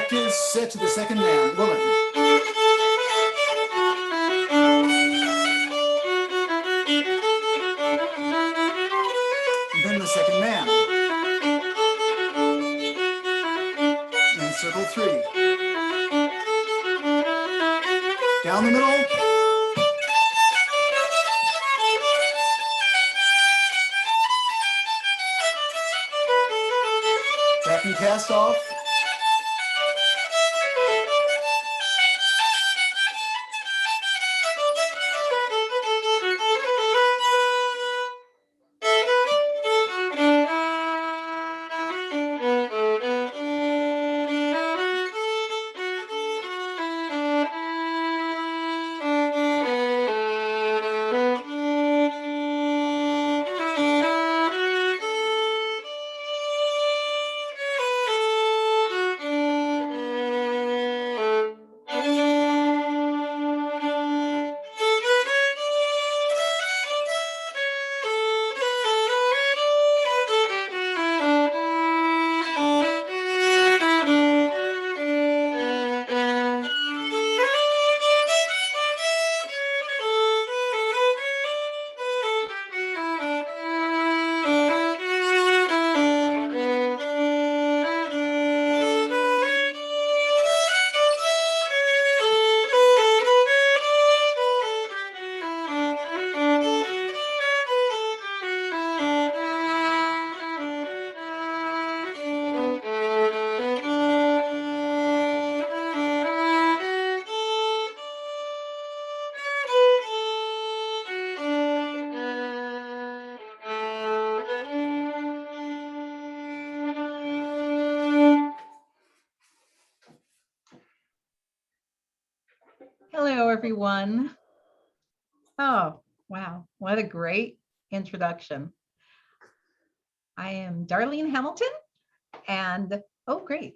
Practice set to the second man, woman. And then the second man. And circle 3. Down the middle. Back and cast off. Hello, everyone. Oh, wow. What a great introduction. I am Darlene Hamilton, and oh, great.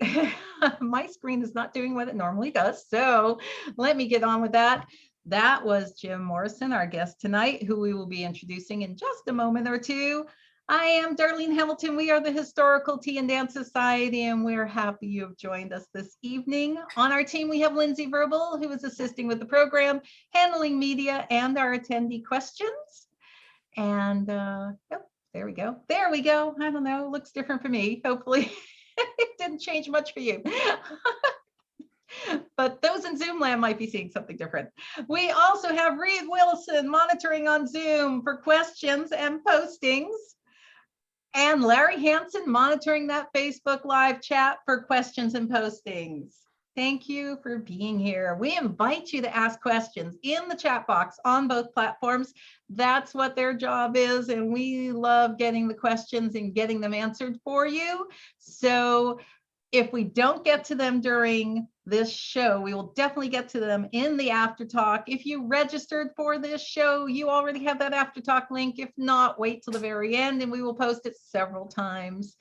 My screen is not doing what it normally does, so let me get on with that. That was Jim Morrison, our guest tonight, who we will be introducing in just a moment or two. I am Darlene Hamilton. We are the Historical Tea and Dance Society, and we're happy you have joined us this evening. On our team, we have Lindsay Verbal, who is assisting with the program, handling media, and our attendee questions. And oh, there we go. There we go. I don't know. It looks different for me. Hopefully, it didn't change much for you. But those in Zoom land might be seeing something different. We also have Reed Wilson monitoring on Zoom for questions and postings. And Larry Hansen monitoring that Facebook Live chat for questions and postings. Thank you for being here. We invite you to ask questions in the chat box on both platforms. That's what their job is, and we love getting the questions and getting them answered for you. So if we don't get to them during this show, we will definitely get to them in the after talk. If you registered for this show, you already have that after talk link. If not, wait till the very end and we will post it several times.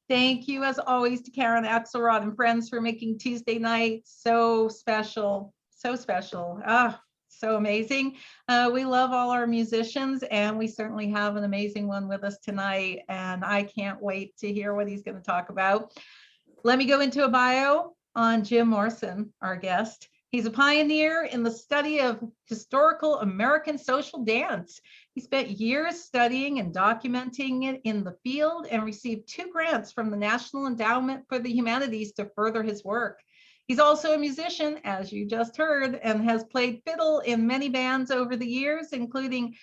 Thank you, as always, to Karen Axelrod and friends for making Tuesday night so special, so special. Ah, so amazing. We love all our musicians, and we certainly have an amazing one with us tonight, and I can't wait to hear what he's going to talk about. Let me go into a bio on Jim Morrison, our guest. He's a pioneer in the study of historical American social dance. He spent years studying and documenting it in the field and received 2 grants from the National Endowment for the Humanities to further his work. He's also a musician, as you just heard, and has played fiddle in many bands over the years, including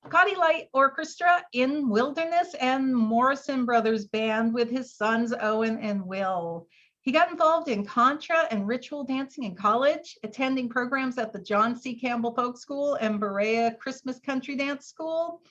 Cotty Light Orchestra in Wilderness and Morrison Brothers Band with his sons Owen and Will. He got involved in contra and ritual dancing in college, attending programs at the John C. Campbell Folk School and Berea Christmas Country Dance School.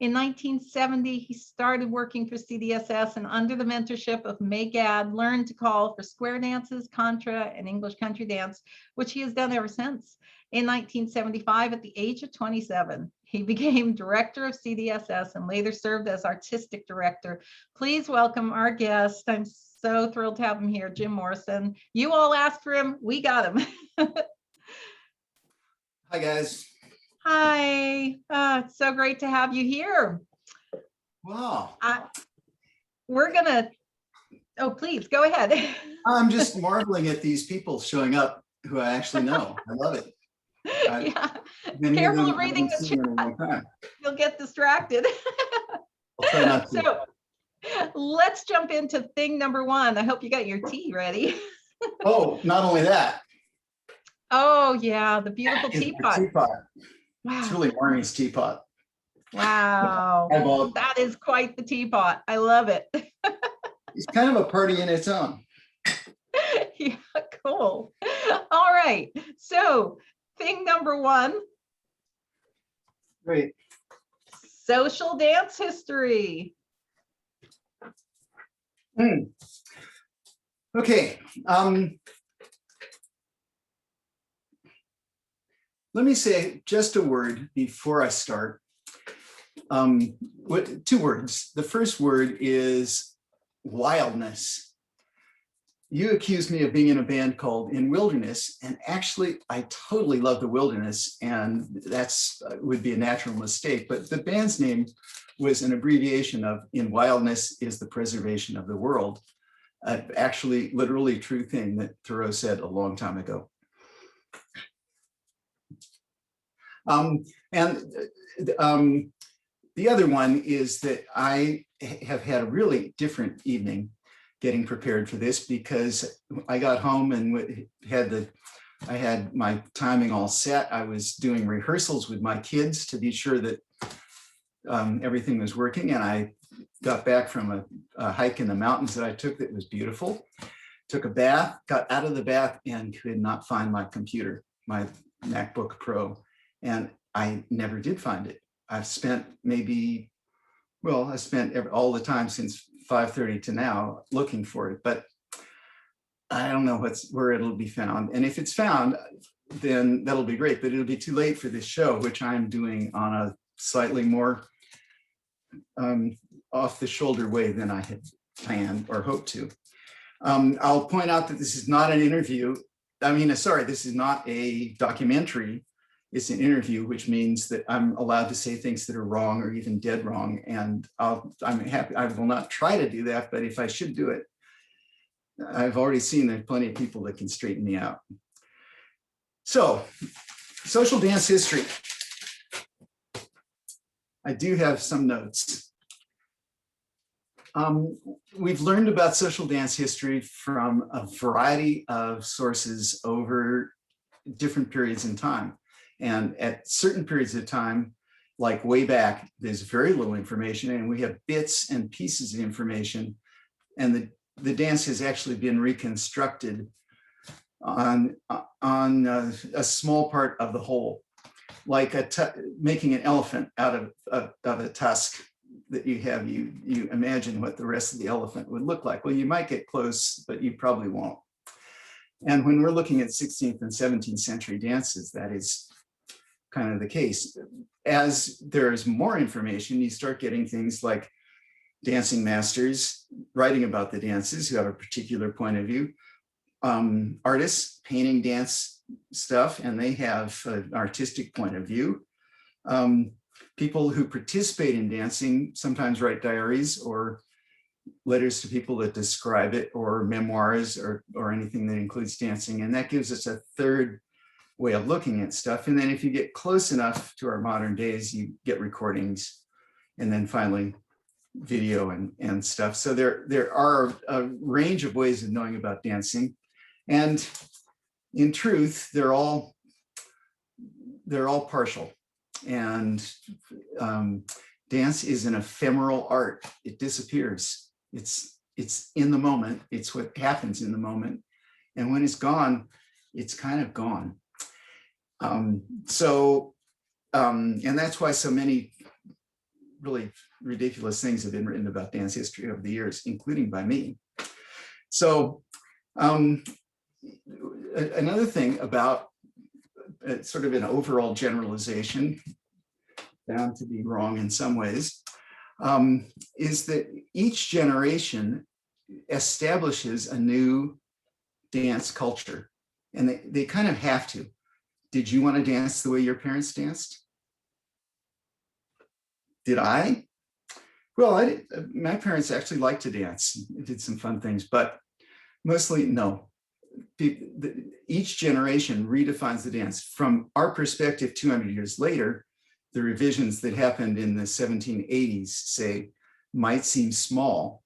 In 1970, he started working for CDSS, and under the mentorship of May Gadd, learned to call for square dances, contra, and English country dance, which he has done ever since. In 1975, at the age of 27, he became director of CDSS and later served as artistic director. Please welcome our guest. I'm so thrilled to have him here, Jim Morrison. You all asked for him, we got him. Hi, guys. Hi, it's so great to have you here. Wow. We're gonna, Oh, please go ahead. I'm just marveling at these people showing up who I actually know. I love it. Yeah, Many of careful them of I reading haven't the seen chat. in a long time. You'll get distracted. I'll try not to. So let's jump into thing number one. I hope you got your tea ready. Oh, not only that. Oh yeah, the beautiful Is my teapot. teapot. It's Wow. really Marnie's teapot. Wow. Eyeball. That is quite the teapot. I love it. It's kind of a party in its own. Yeah, cool. All right. So thing number one, Great. social dance history. Okay. Let me say just a word before I start. Two words. The first word is wildness. You accused me of being in a band called In Wilderness, and actually I totally love the wilderness, and that's would be a natural mistake, but the band's name was an abbreviation of In Wildness is the Preservation of the World. Actually, literally true thing that Thoreau said a long time ago. The other one is that I have had a really different evening getting prepared for this, because I got home and I had my timing all set. I was doing rehearsals with my kids to be sure that everything was working, and I got back from a hike in the mountains that I took that was beautiful. Took a bath, got out of the bath, and could not find my computer, my MacBook Pro, and I never did find it. I've spent all the time since 5:30 to now looking for it, but I don't know where it'll be found. And if it's found, then that'll be great, but it'll be too late for this show, which I'm doing on a slightly more off the shoulder way than I had planned or hoped to. I'll point out that this is not an interview. This is not a documentary. It's an interview, which means that I'm allowed to say things that are wrong or even dead wrong. And I'm happy. I will not try to do that, but if I should do it, I've already seen there's plenty of people that can straighten me out. So, social dance history. I do have some notes. We've learned about social dance history from a variety of sources over different periods in time. And at certain periods of time, like way back, there's very little information, and we have bits and pieces of information. And the dance has actually been reconstructed on a small part of the whole, like making an elephant out of a tusk that you have. You imagine what the rest of the elephant would look like. Well, you might get close, but you probably won't. And when we're looking at 16th and 17th century dances, that is kind of the case. As there's more information, you start getting things like dancing masters writing about the dances who have a particular point of view, artists painting dance stuff, and they have an artistic point of view. People who participate in dancing sometimes write diaries or letters to people that describe it, or memoirs, or anything that includes dancing. And that gives us a third way of looking at stuff. And then if you get close enough to our modern days, you get recordings, and then finally video and stuff. So there are a range of ways of knowing about dancing. And in truth, they're all partial. And dance is an ephemeral art. It disappears. It's in the moment. It's what happens in the moment. And when it's gone, it's kind of gone. And that's why so many really ridiculous things have been written about dance history over the years, including by me. So another thing about sort of an overall generalization, bound to be wrong in some ways, is that each generation establishes a new dance culture, and they kind of have to. Did you want to dance the way your parents danced? Did I? Well, my parents actually liked to dance, did some fun things, but mostly no. Each generation redefines the dance. From our perspective, 200 years later, the revisions that happened in the 1780s, say, might seem small,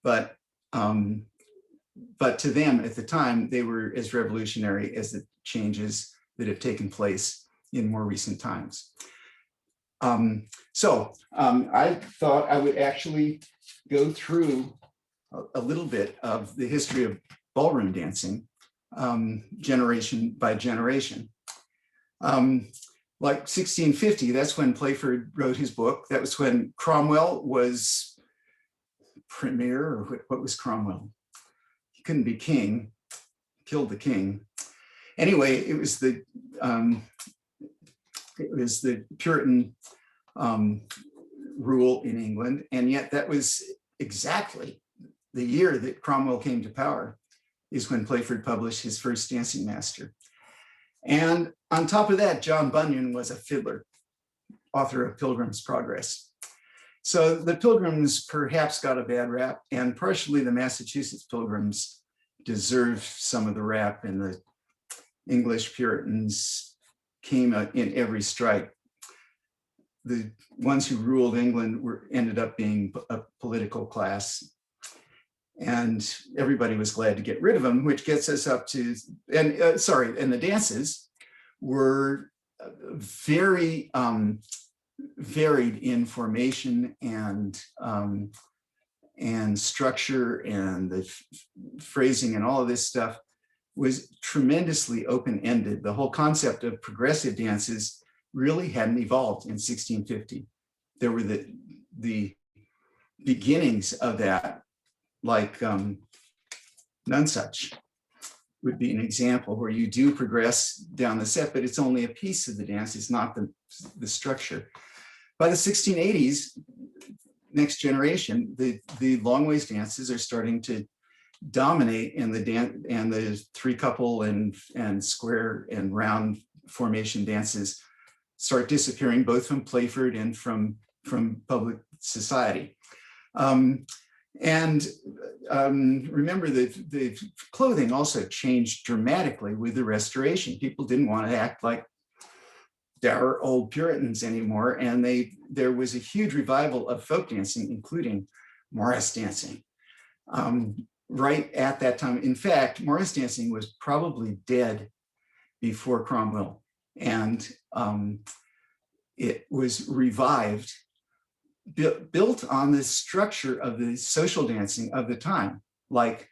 but to them at the time, they were as revolutionary as the changes that have taken place in more recent times. I thought I would actually go through a little bit of the history of ballroom dancing, generation by generation. Like 1650, that's when Playford wrote his book. That was when Cromwell was premier, or what was Cromwell? He couldn't be king, killed the king. Anyway, it was the Puritan rule in England, and yet that was exactly the year that Cromwell came to power, is when Playford published his first dancing master. And on top of that, John Bunyan was a fiddler, author of Pilgrim's Progress. So the Pilgrims perhaps got a bad rap, and partially the Massachusetts Pilgrims deserved some of the rap, and the English Puritans came in every strike. The ones who ruled England ended up being a political class, and everybody was glad to get rid of them, which gets us up to, and the dances were very varied in formation and structure, and the phrasing and all of this stuff was tremendously open-ended. The whole concept of progressive dances really hadn't evolved in 1650. There were the beginnings of that, like Nonsuch would be an example, where you do progress down the set, but it's only a piece of the dance, it's not the structure. By the 1680s, next generation, the long waist dances are starting to dominate, and the three couple and square and round formation dances start disappearing, both from Playford and from public society. Remember that the clothing also changed dramatically with the Restoration. People didn't want to act like dour old Puritans anymore, and there was a huge revival of folk dancing, including Morris dancing, right at that time. In fact, Morris dancing was probably dead before Cromwell, and it was revived, built on the structure of the social dancing of the time. Like,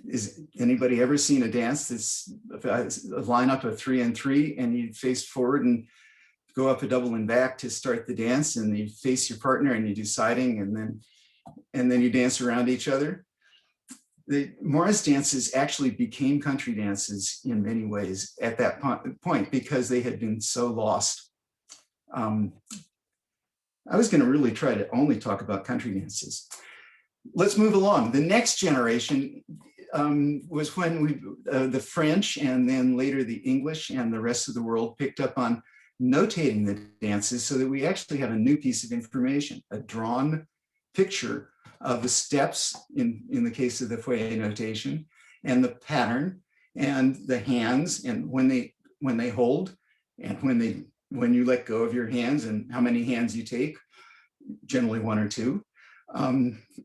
is anybody ever seen a dance that's a lineup of 3 and 3, and you face forward and go up a double and back to start the dance, and you face your partner and you do siding, and then you dance around each other? The Morris dances actually became country dances in many ways at that point, because they had been so lost. I was going to really try to only talk about country dances. Let's move along. The next generation was when the French, and then later the English and the rest of the world, picked up on notating the dances, so that we actually have a new piece of information, a drawn picture of the steps in the case of the foyer notation, and the pattern, and the hands, and when they hold, and when you let go of your hands, and how many hands you take, generally 1 or 2,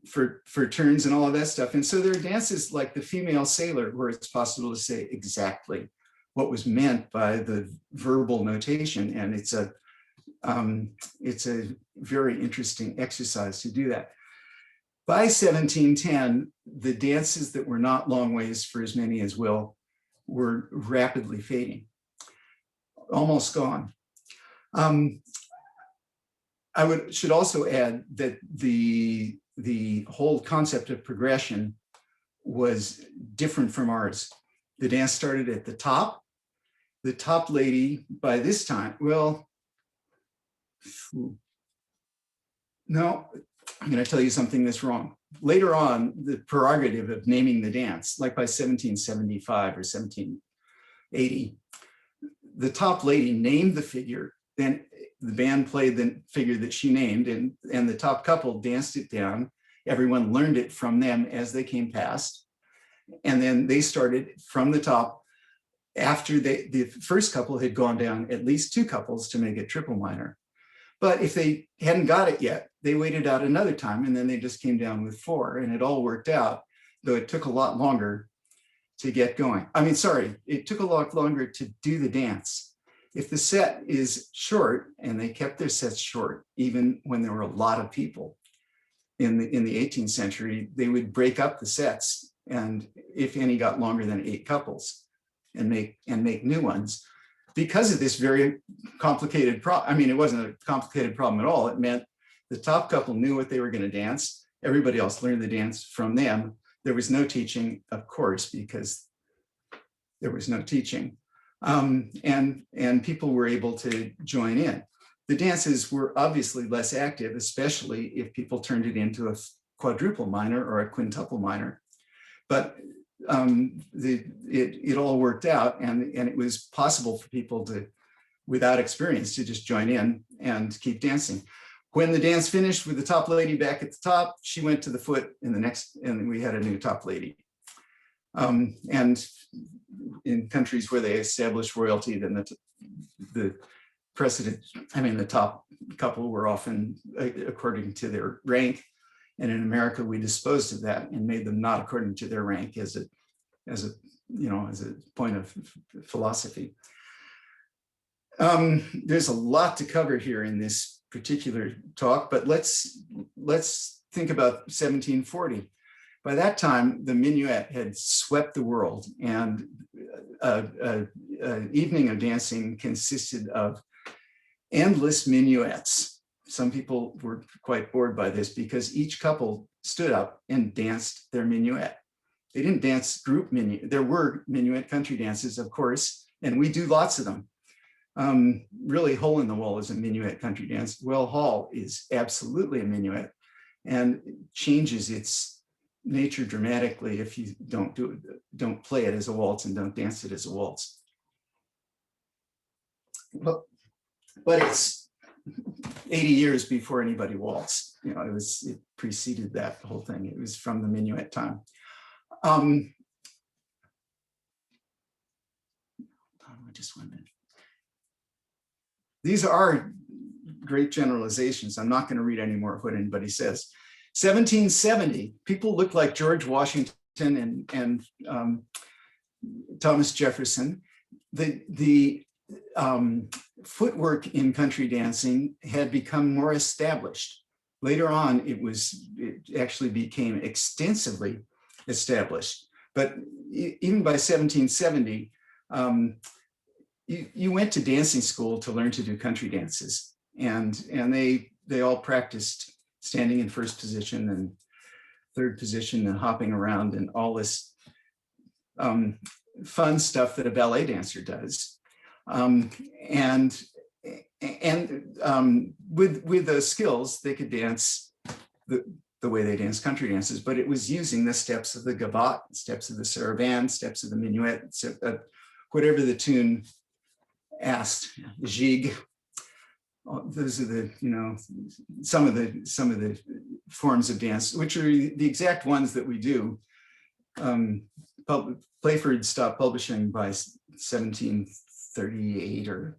for turns and all of that stuff. And so there are dances like the Female Sailor, where it's possible to say exactly what was meant by the verbal notation, and it's a very interesting exercise to do that. By 1710, the dances that were not long ways, for as many as will, were rapidly fading, almost gone. Should also add that the whole concept of progression was different from ours. The dance started at the top. The top lady, by this time, well, no, I'm going to tell you something that's wrong. Later on, the prerogative of naming the dance, like by 1775 or 1780, the top lady named the figure, then the band played the figure that she named, and the top couple danced it down. Everyone learned it from them as they came past. And then they started from the top after the first couple had gone down at least 2 couples to make it triple minor. But if they hadn't got it yet, they waited out another time, and then they just came down with 4, and it all worked out, though it took a lot longer to get going. I mean, sorry, it took a lot longer to do the dance. If the set is short, and they kept their sets short, even when there were a lot of people in the 18th century, they would break up the sets, and if any got longer than 8 couples, and make new ones. Because of this very complicated problem. I mean, it wasn't a complicated problem at all. It meant the top couple knew what they were going to dance. Everybody else learned the dance from them. There was no teaching, of course, because there was no teaching. And people were able to join in. The dances were obviously less active, especially if people turned it into a quadruple minor or a quintuple minor. But it all worked out, and it was possible for people to, without experience, to just join in and keep dancing. When the dance finished with the top lady back at the top, she went to the foot in the next, and we had a new top lady. And in countries where they established royalty, then the precedent, I mean, the top couple were often according to their rank. And in America, we disposed of that and made them not according to their rank as a point of philosophy. There's a lot to cover here in this particular talk, but let's think about 1740. By that time, the minuet had swept the world, and an evening of dancing consisted of endless minuets. Some people were quite bored by this because each couple stood up and danced their minuet. They didn't dance group minuet. There were minuet country dances, of course, and we do lots of them. Really, Hole in the Wall is a minuet country dance. Well Hall is absolutely a minuet and changes its nature dramatically if you don't play it as a waltz and don't dance it as a waltz. But it's 80 years before anybody waltzed. You know, it preceded that whole thing. It was from the minuet time. Just 1 minute. These are great generalizations. I'm not going to read any more of what anybody says. 1770, people looked like George Washington and Thomas Jefferson. The footwork in country dancing had become more established. Later on, it actually became extensively established. But even by 1770, you went to dancing school to learn to do country dances, and they all practiced standing in first position and third position and hopping around and all this fun stuff that a ballet dancer does. And with those skills, they could dance the way they dance country dances, but it was using the steps of the gavotte, steps of the sarabande, steps of the minuet, whatever the tune asked, jig. Those are the, some of the forms of dance, which are the exact ones that we do. Playford stopped publishing by 1738, or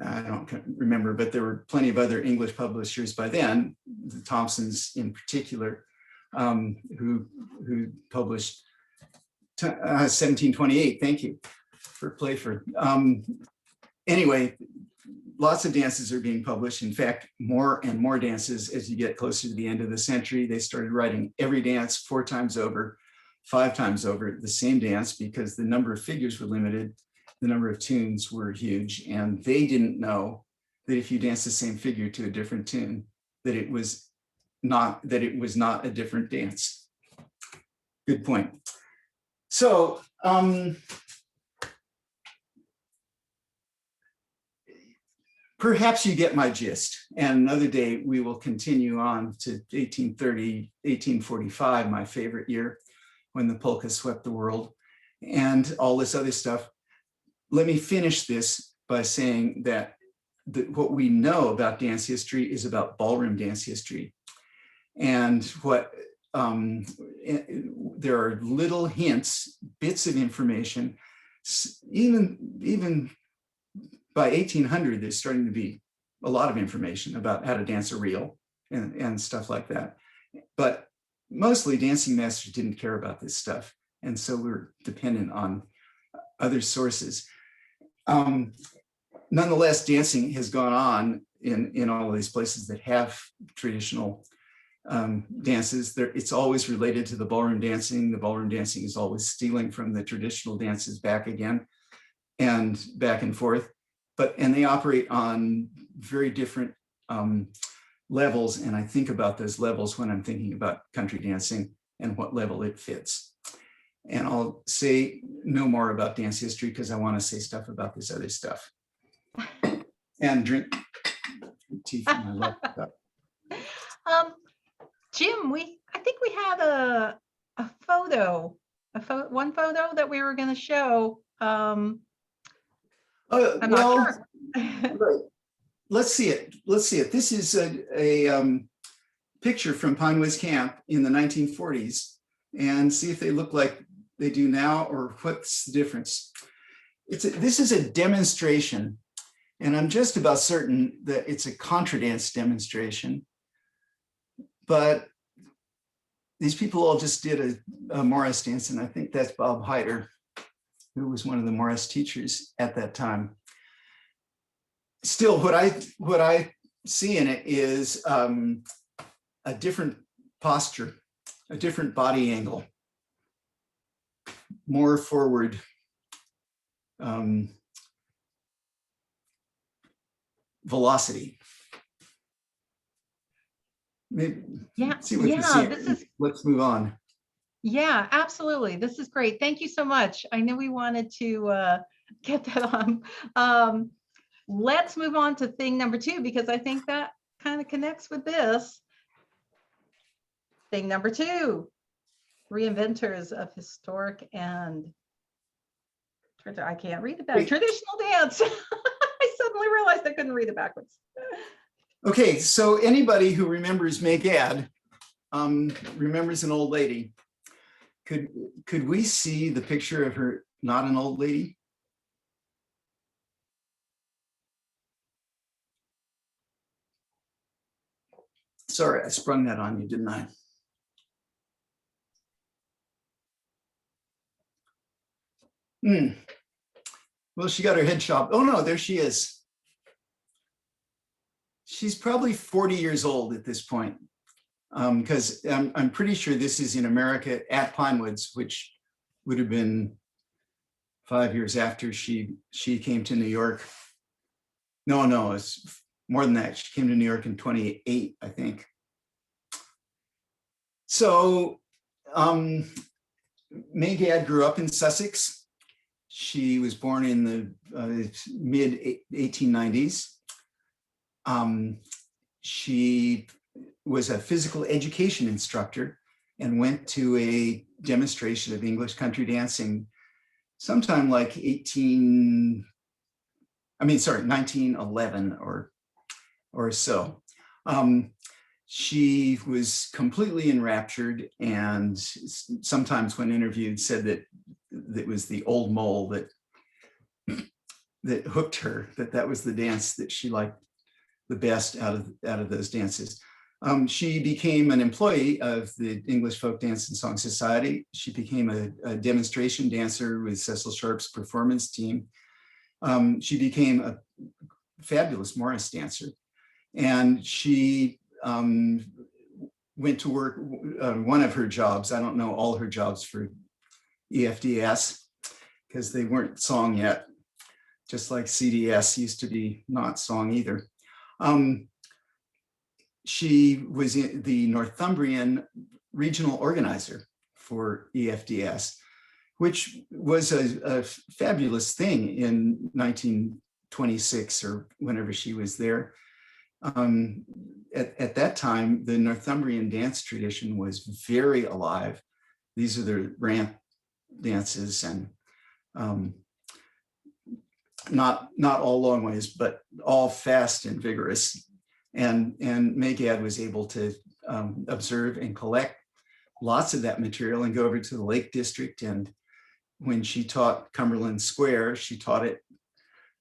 I don't remember, but there were plenty of other English publishers by then, the Thompsons in particular, who published 1728. Thank you for Playford. Anyway, lots of dances are being published. In fact, more and more dances as you get closer to the end of the century. They started writing every dance 4 times over, 5 times over the same dance, because the number of figures were limited, the number of tunes were huge, and they didn't know that if you dance the same figure to a different tune, that it was not a different dance. Good point. So perhaps you get my gist, and another day we will continue on to 1830, 1845, my favorite year, when the polka swept the world, and all this other stuff. Let me finish this by saying that what we know about dance history is about ballroom dance history. And there are little hints, bits of information. Even by 1800, there's starting to be a lot of information about how to dance a reel and stuff like that. But mostly dancing masters didn't care about this stuff. And so we're dependent on other sources. Nonetheless, dancing has gone on in all of these places that have traditional dances. It's always related to the ballroom dancing. The ballroom dancing is always stealing from the traditional dances back again and back and forth. And they operate on very different levels. And I think about those levels when I'm thinking about country dancing and what level it fits. And I'll say no more about dance history because I want to say stuff about this other stuff. And drink tea from my laptop. Jim, I think we had one photo that we were going to show. I'm not sure. Right. Let's see it. This is a picture from Pine Woods Camp in the 1940s, and see if they look like they do now or what's the difference. This is a demonstration, and I'm just about certain that it's a contra dance demonstration. But these people all just did a Morris dance, and I think that's Bob Hyder, who was one of the Morris teachers at that time. Still, what I see in it is a different posture, a different body angle, more forward, velocity. Maybe, see what you see. Let's move on. Yeah, absolutely. This is great. Thank you so much. I know we wanted to get that on. Let's move on to thing number 2, because I think that kind of connects with this. Thing number 2, reinventors of historic and, I can't read it back, traditional dance. I suddenly realized I couldn't read it backwards. Okay, so anybody who remembers May Gadd remembers an old lady. Could we see the picture of her, not an old lady? Sorry, I sprung that on you, didn't I? Well, she got her head chopped. Oh no, there she is. She's probably 40 years old at this point, because I'm pretty sure this is in America at Pinewoods, which would have been 5 years after she came to New York. No, it's more than that. She came to New York in 28, I think. So May Gadd grew up in Sussex. She was born in the mid 1890s. She was a physical education instructor and went to a demonstration of English country dancing sometime like 1911 or so. She was completely enraptured, and sometimes when interviewed said that it was the old mole that hooked her, that was the dance that she liked the best out of those dances. She became an employee of the English Folk Dance and Song Society. She became a demonstration dancer with Cecil Sharp's performance team. She became a fabulous Morris dancer. And she went to work, one of her jobs, I don't know all her jobs for EFDS, because they weren't song yet, just like CDS used to be not song either. She was the Northumbrian regional organizer for EFDS, which was a fabulous thing in 1926 or whenever she was there. At that time, the Northumbrian dance tradition was very alive. These are the ramp dances, and not all long ways, but all fast and vigorous. And Megad was able to observe and collect lots of that material and go over to the Lake District. And when she taught Cumberland Square, she taught it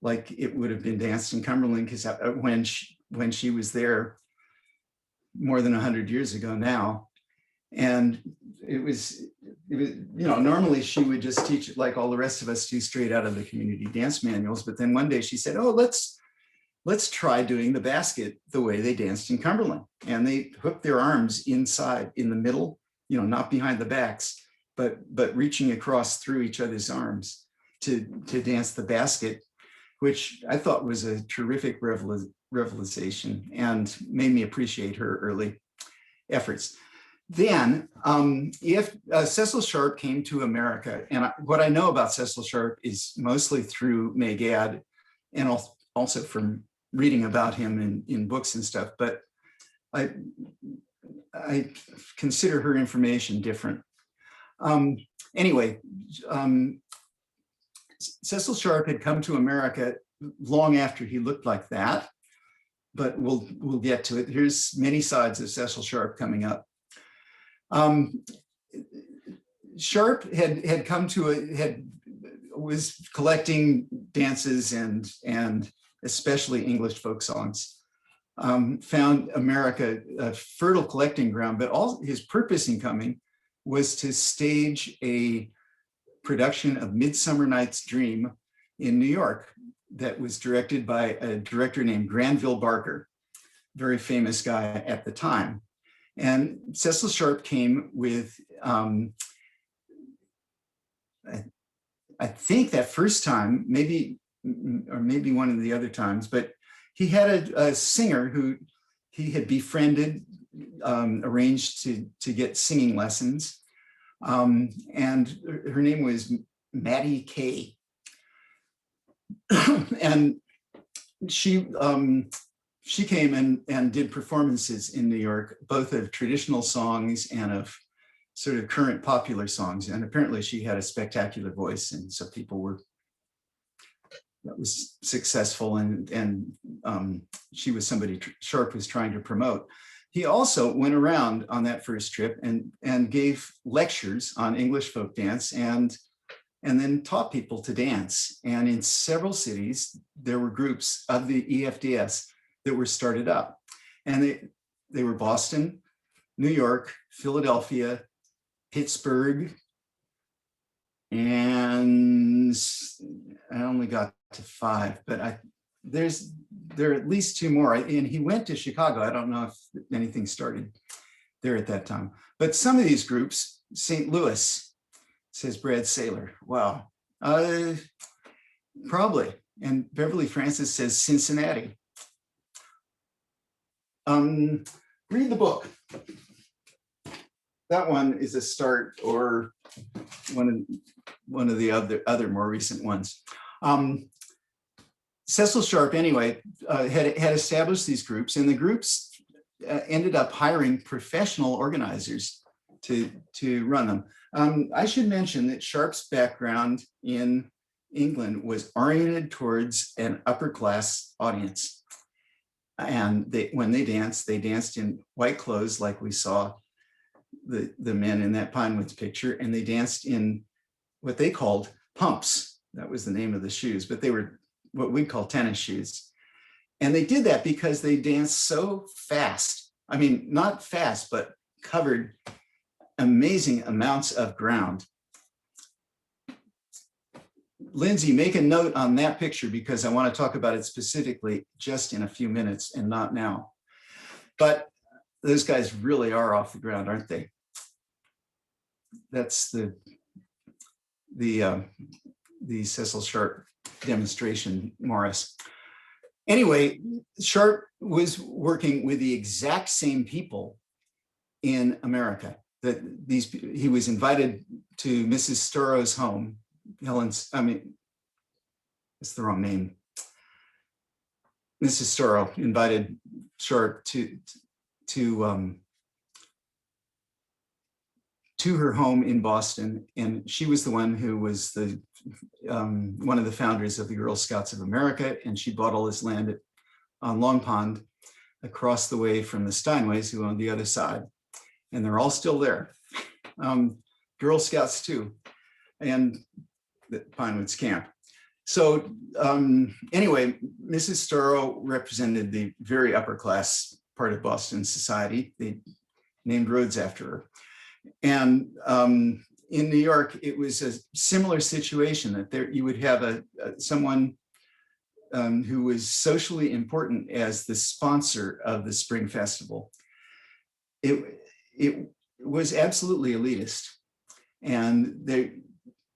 like it would have been danced in Cumberland, because when she was there more than 100 years ago now. And it was, normally she would just teach it like all the rest of us do, straight out of the community dance manuals. But then one day she said, oh, let's try doing the basket the way they danced in Cumberland. And they hooked their arms inside in the middle, not behind the backs, but reaching across through each other's arms to dance the basket, which I thought was a terrific revelation and made me appreciate her early efforts. Then, if Cecil Sharp came to America, and what I know about Cecil Sharp is mostly through Megad and also from reading about him in books and stuff, but I consider her information different. Anyway, Cecil Sharp had come to America long after he looked like that, but we'll get to it. Here's many sides of Cecil Sharp coming up. Sharp had come to was collecting dances and especially English folk songs. Found America a fertile collecting ground, but all his purpose in coming was to stage a production of Midsummer Night's Dream in New York that was directed by a director named Granville Barker, very famous guy at the time. And Cecil Sharp came with, I think that first time, maybe one of the other times, but he had a singer who he had befriended, arranged to get singing lessons. And her name was Maddie Kay. And she came and did performances in New York, both of traditional songs and of sort of current popular songs. And apparently she had a spectacular voice. And so that was successful. And she was somebody Sharp was trying to promote. He also went around on that first trip and gave lectures on English folk dance and then taught people to dance. And in several cities, there were groups of the EFDS that were started up. And they were Boston, New York, Philadelphia, Pittsburgh, and I only got to 5, but there are at least 2 more. And he went to Chicago. I don't know if anything started there at that time. But some of these groups, St. Louis, says Brad Saylor. Wow, probably. And Beverly Francis says Cincinnati. Read the book. That one is a start, or one of the other more recent ones. Cecil Sharp, anyway, had established these groups, and the groups ended up hiring professional organizers to run them. I should mention that Sharp's background in England was oriented towards an upper class audience. And when they danced in white clothes, like we saw the men in that Pinewoods picture, and they danced in what they called pumps. That was the name of the shoes, but they were what we call tennis shoes. And they did that because they danced so fast. I mean, not fast, but covered amazing amounts of ground. Lindsay, make a note on that picture because I want to talk about it specifically just in a few minutes and not now. But those guys really are off the ground, aren't they? That's the Cecil Sharp demonstration, Morris. Anyway, Sharp was working with the exact same people in America. He was invited to Mrs. Storrow's home. It's the wrong name. Mrs. Storrow invited Sharp to her home in Boston, and she was the one who was the one of the founders of the Girl Scouts of America, and she bought all this land on Long Pond across the way from the Steinways, who owned the other side. And they're all still there. Girl Scouts too, and the Pinewoods Camp. So anyway, Mrs. Storrow represented the very upper class part of Boston society. They named roads after her. And in New York, it was a similar situation, that there you would have someone who was socially important as the sponsor of the Spring Festival. It was absolutely elitist. And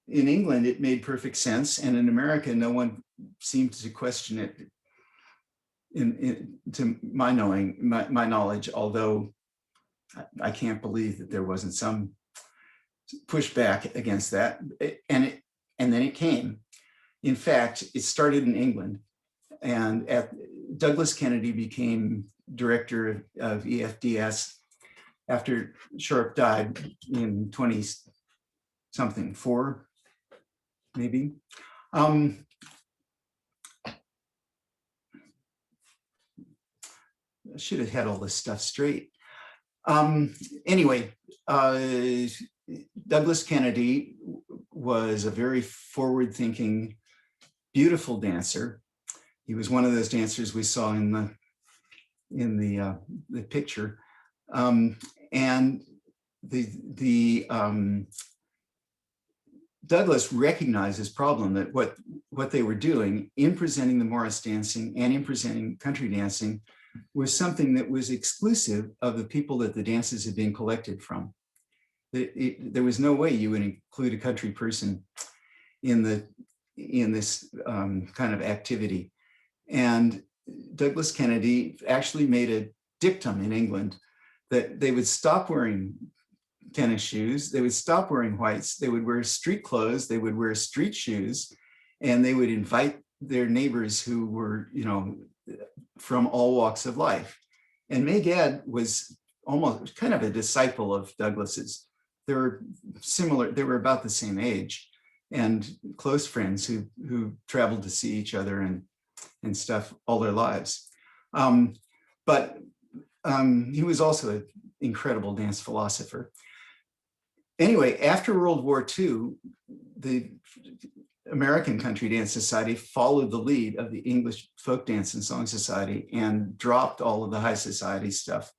in England, it made perfect sense. And in America, no one seemed to question it to my knowledge, although I can't believe that there wasn't some pushback against that. And then it came. In fact, it started in England. And Douglas Kennedy became director of EFDS after Sharp died in 20-something, 4, maybe. I should have had all this stuff straight. Anyway, Douglas Kennedy was a very forward-thinking, beautiful dancer. He was one of those dancers we saw in the picture. And Douglas recognized this problem, that what they were doing in presenting the Morris dancing and in presenting country dancing was something that was exclusive of the people that the dances had been collected from. There was no way you would include a country person in this kind of activity. And Douglas Kennedy actually made a dictum in England that they would stop wearing tennis shoes, they would stop wearing whites, they would wear street clothes, they would wear street shoes, and they would invite their neighbors who were, from all walks of life. And May Gadd was almost kind of a disciple of Douglas's. They were similar, they were about the same age, and close friends who traveled to see each other and stuff all their lives. But he was also an incredible dance philosopher. Anyway, after World War II, the American Country Dance Society followed the lead of the English Folk Dance and Song Society and dropped all of the high society stuff.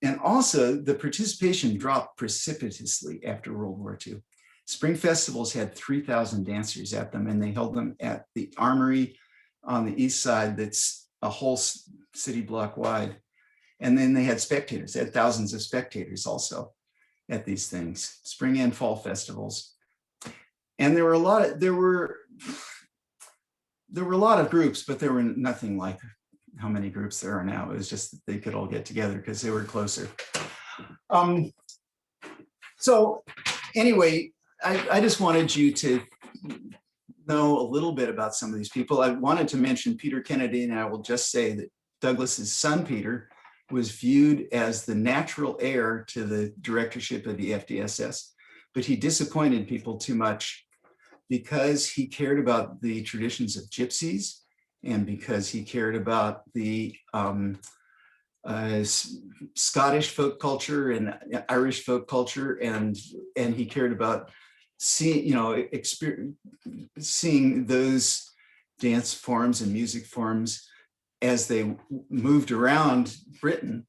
And also the participation dropped precipitously after World War II. Spring festivals had 3,000 dancers at them, and they held them at the Armory on the east side that's a whole city block wide. And then they had spectators, they had thousands of spectators also at these things, spring and fall festivals. And there were a lot of groups, but there were nothing like how many groups there are now. It was just that they could all get together because they were closer. So anyway, I just wanted you to know a little bit about some of these people. I wanted to mention Peter Kennedy, and I will just say that Douglas's son, Peter, was viewed as the natural heir to the directorship of the FDSS, but he disappointed people too much because he cared about the traditions of gypsies and because he cared about the Scottish folk culture and Irish folk culture, and he cared about seeing those dance forms and music forms as they moved around Britain,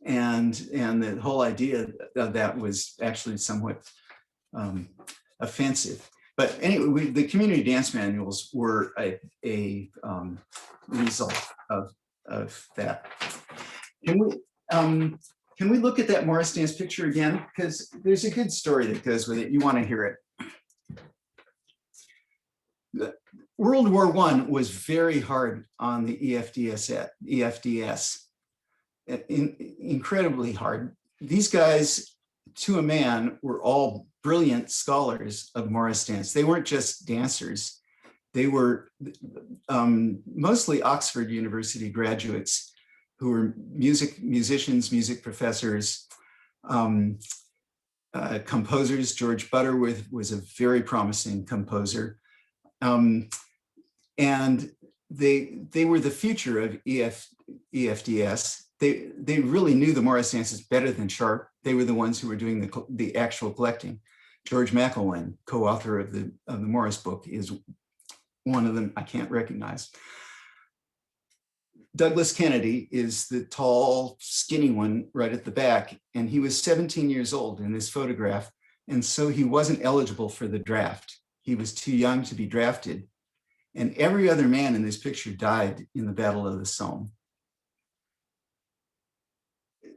and the whole idea of that was actually somewhat offensive. But anyway, the community dance manuals were a result of that. Can we look at that Morris dance picture again? Because there's a good story that goes with it. You want to hear it. World War I was very hard on the EFDS, incredibly hard. These guys, to a man, were all brilliant scholars of Morris dance. They weren't just dancers. They were mostly Oxford University graduates who were musicians, music professors, composers. George Butterworth was a very promising composer. And they were the future of EFDS. They really knew the Morris dances better than Sharp. They were the ones who were doing the actual collecting. George McElwain, co-author of the Morris book, is one of them I can't recognize. Douglas Kennedy is the tall, skinny one right at the back, and he was 17 years old in this photograph, and so he wasn't eligible for the draft. He was too young to be drafted, and every other man in this picture died in the Battle of the Somme.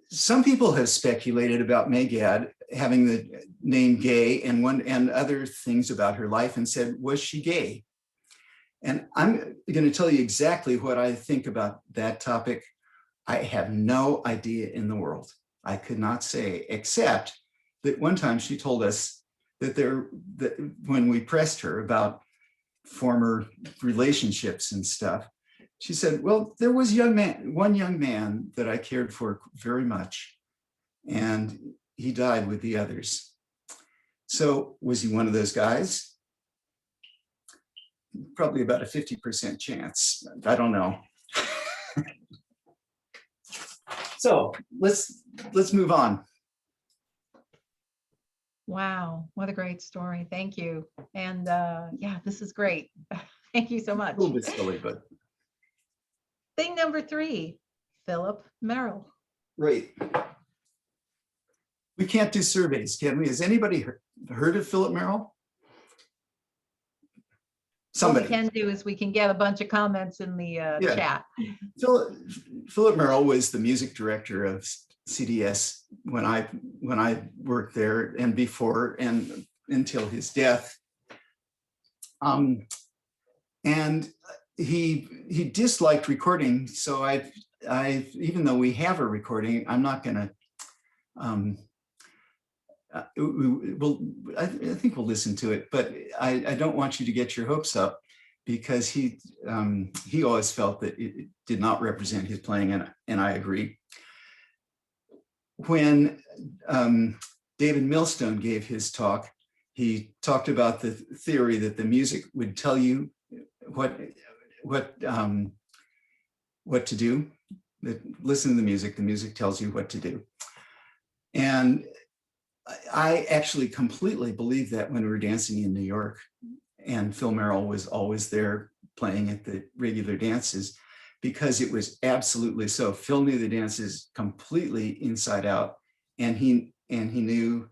Some people have speculated about Megad having the name Gay and other things about her life and said, was she gay? And I'm going to tell you exactly what I think about that topic. I have no idea in the world. I could not say, except that one time she told us that when we pressed her about former relationships and stuff, she said, well, there was one young man that I cared for very much, and he died with the others. So was he one of those guys? Probably about a 50% chance. I don't know. So let's move on. Wow, what a great story. Thank you. And yeah, this is great. Thank you so much. A little bit silly, but. Thing number 3, Philip Merrill. Right. We can't do surveys, can we? Has anybody heard of Philip Merrill? Somebody. What we can do is we can get a bunch of comments in the chat. Philip Merrill was the music director of CDS when I worked there and before and until his death. And he disliked recording, so I even though we have a recording, I'm not going to. I think we'll listen to it, but I don't want you to get your hopes up, because he always felt that it did not represent his playing, and I agree. When David Millstone gave his talk, he talked about the theory that the music would tell you what to do. That listen to the music tells you what to do. And I actually completely believe that when we were dancing in New York, and Phil Merrill was always there playing at the regular dances, because it was absolutely so. Phil knew the dances completely inside out, and he knew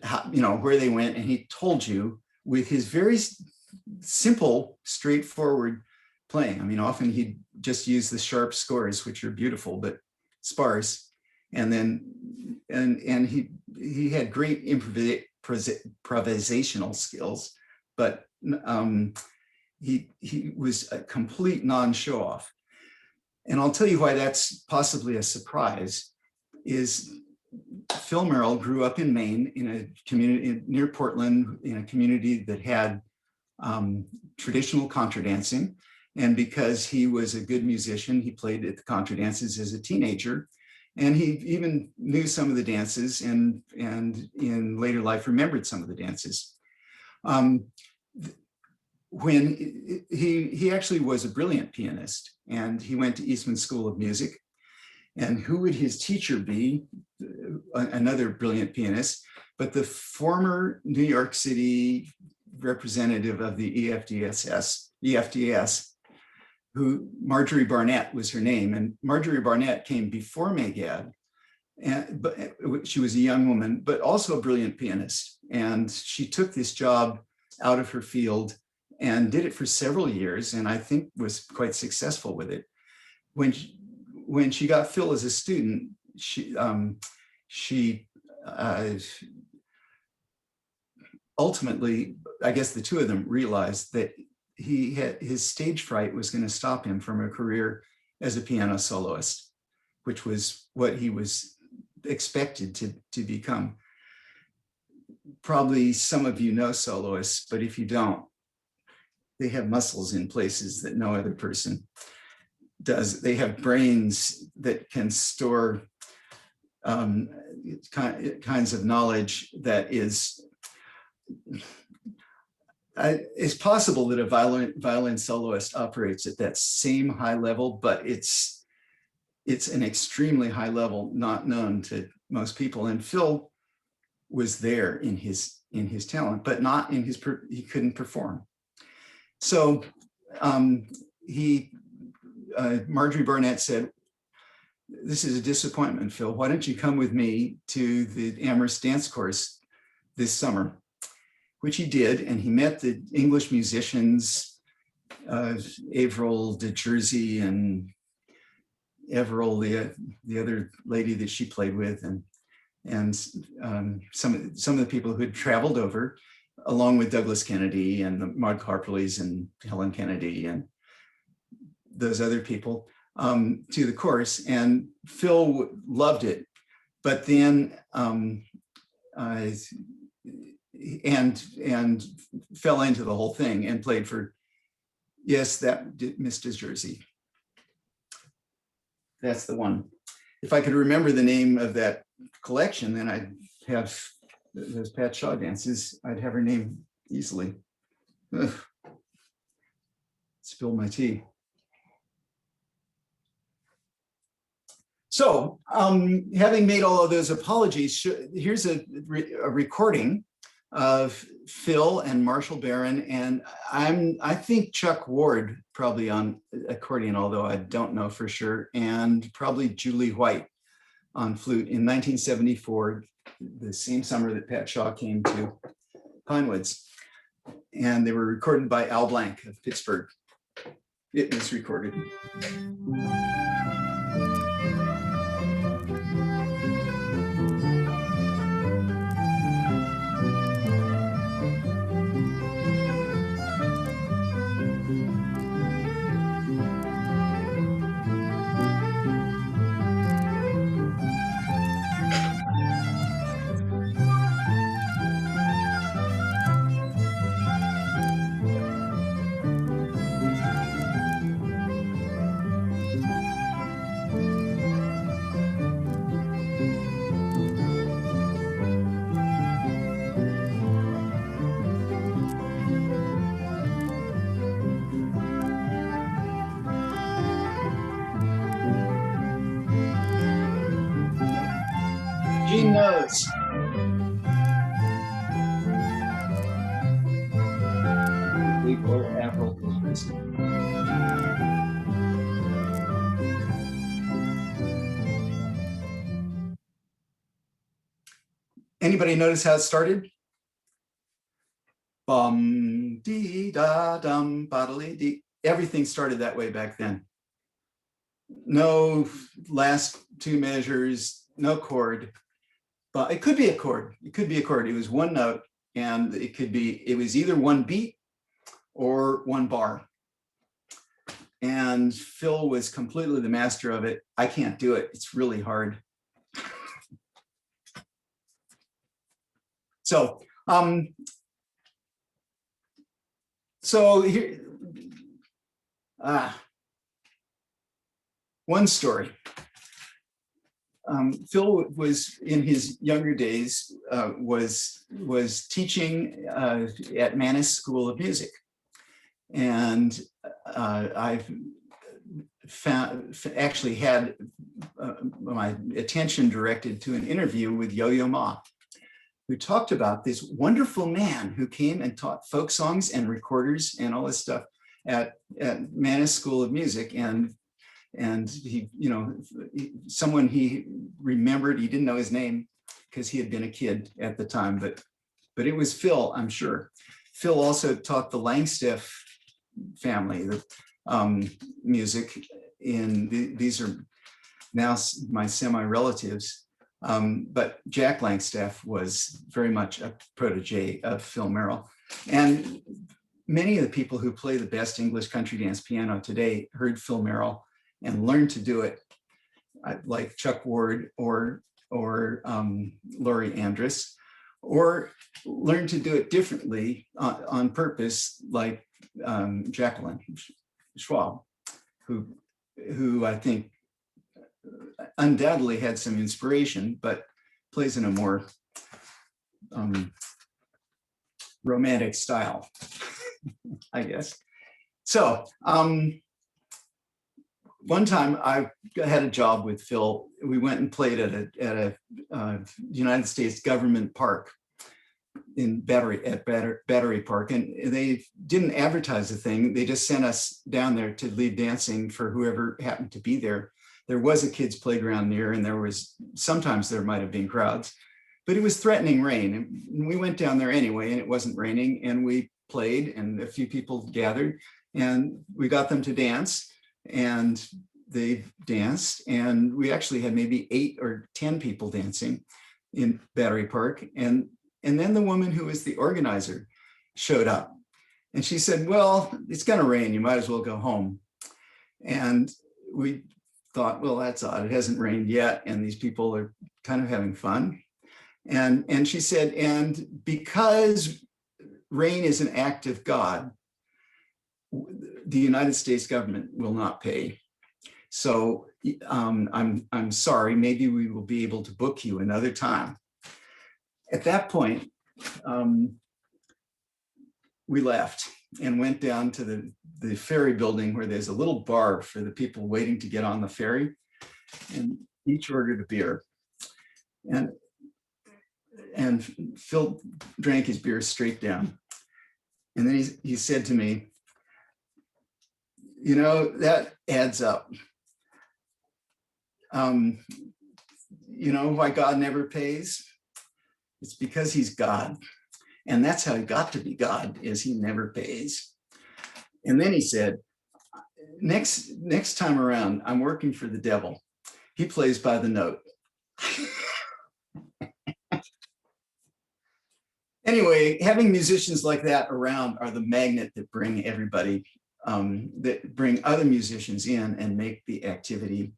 how, where they went, and he told you with his very simple, straightforward playing. I mean, often he'd just use the sharp scores, which are beautiful but sparse. And then, and he had great improvisational skills, but he was a complete non-show off. And I'll tell you why that's possibly a surprise. Is Phil Merrill grew up in Maine, in a community near Portland, in a community that had traditional contra dancing. And because he was a good musician, he played at the contra dances as a teenager. And he even knew some of the dances, and in later life remembered some of the dances. When he actually was a brilliant pianist, and he went to Eastman School of Music. And who would his teacher be? Another brilliant pianist, but the former New York City representative of the EFDS, who Marjorie Barnett was her name. And Marjorie Barnett came before Megad, but she was a young woman, but also a brilliant pianist. And she took this job out of her field and did it for several years, and I think was quite successful with it. When she got Phil as a student, she ultimately, I guess the two of them realized that his stage fright was going to stop him from a career as a piano soloist, which was what he was expected to become. Probably some of you know soloists, but if you don't, they have muscles in places that no other person does. They have brains that can store kinds of knowledge that is it's possible that a violin soloist operates at that same high level, but it's an extremely high level not known to most people. And Phil was there in his talent, but not in his, he couldn't perform. So Marjorie Barnett said, "This is a disappointment, Phil. Why don't you come with me to the Amherst dance course this summer?" Which he did, and he met the English musicians, Avril de Jersey and Everil, the other lady that she played with, and some of the people who had traveled over, along with Douglas Kennedy and the Maud Carperleys and Helen Kennedy and those other people, to the course. And Phil loved it, but then and fell into the whole thing and played for, yes, that Miss de Jersey. That's the one. If I could remember the name of that collection, then I'd have those Pat Shaw dances. I'd have her name easily. Ugh. Spill my tea. So having made all of those apologies, here's a recording of Phil and Marshall Barron, and I think Chuck Ward probably on accordion, although I don't know for sure, and probably Julie White on flute in 1974, the same summer that Pat Shaw came to Pinewoods. And they were recorded by Al Blank of Pittsburgh. It was recorded. Gene knows. Or Avril. Anybody notice how it started? Bum dee da dum bodily dee. Everything started that way back then. No last two measures, no chord. But it could be a chord. It could be a chord. It was one note, and it was either one beat or one bar. And Phil was completely the master of it. I can't do it. It's really hard. So here, one story. Phil was in his younger days was teaching at Mannes School of Music, and I've actually had my attention directed to an interview with Yo-Yo Ma, who talked about this wonderful man who came and taught folk songs and recorders and all this stuff at Mannes School of Music. And he, someone he remembered, he didn't know his name because he had been a kid at the time, but it was Phil, I'm sure. Phil also taught the Langstaff family, the music these are now my semi-relatives. But Jack Langstaff was very much a protege of Phil Merrill. And many of the people who play the best English country dance piano today heard Phil Merrill and learned to do it, like Chuck Ward or Laurie Andrus, or learned to do it differently on purpose, like Jacqueline Schwab, who I think undoubtedly had some inspiration, but plays in a more romantic style. I guess. So one time I had a job with Phil. We went and played at a United States government park in Battery Park, and they didn't advertise the thing. They just sent us down there to lead dancing for whoever happened to be there. There was a kids' playground near, and sometimes there might have been crowds, but it was threatening rain. And we went down there anyway, and it wasn't raining, and we played, and a few people gathered, and we got them to dance, and they danced, and we actually had maybe 8 or 10 people dancing in Battery Park. And then the woman who was the organizer showed up, and she said, well, it's going to rain, you might as well go home. And we thought, well, that's odd. It hasn't rained yet, and these people are kind of having fun. And she said, and because rain is an act of God, the United States government will not pay. So I'm sorry, maybe we will be able to book you another time. At that point, we left and went down to the ferry building, where there's a little bar for the people waiting to get on the ferry, and each ordered a beer. And Phil drank his beer straight down. And then he said to me, you know, that adds up. You know why God never pays? It's because he's God. And that's how he got to be God, is he never pays. And then he said, next time around, I'm working for the devil. He plays by the note. Anyway, having musicians like that around are the magnet that bring everybody, that bring other musicians in and make the activity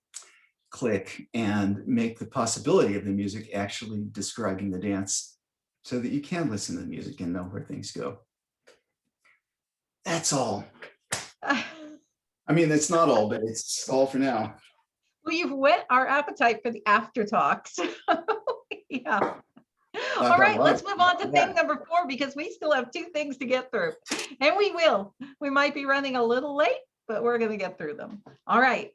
click and make the possibility of the music actually describing the dance, so that you can listen to the music and know where things go. That's all. I mean, that's not all, but it's all for now. Well, you've whet our appetite for the after talks. Yeah. All right, let's move on to thing number 4, because we still have 2 things to get through. And we will. We might be running a little late, but we're going to get through them. All right.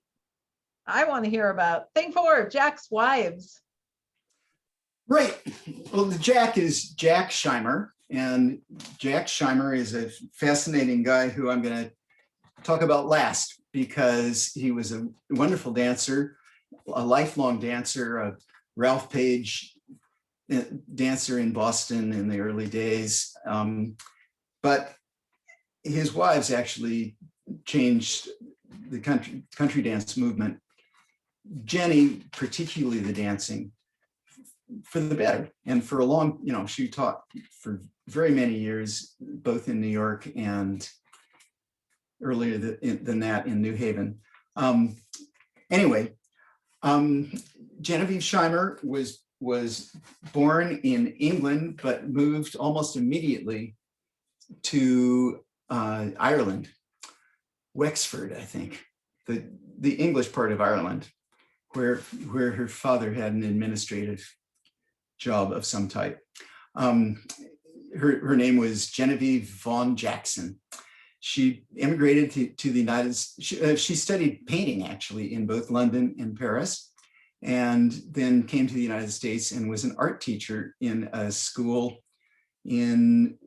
I want to hear about thing 4, Jack's wives. Right. Well, the Jack is Jack Scheimer, and Jack Scheimer is a fascinating guy who I'm going to talk about last, because he was a wonderful dancer, a lifelong dancer, a Ralph Page dancer in Boston in the early days. But his wives actually changed the country dance movement. Jenny, particularly the dancing, for the better. And for a long, she taught for very many years, both in New York and earlier than that in New Haven. Anyway, Genevieve Scheimer was born in England, but moved almost immediately to Ireland, Wexford, I think, the English part of Ireland, where her father had an administrative job of some type. Her name was Genevieve Vaughan Jackson. She immigrated to the United States. She studied painting, actually, in both London and Paris, and then came to the United States and was an art teacher in a school in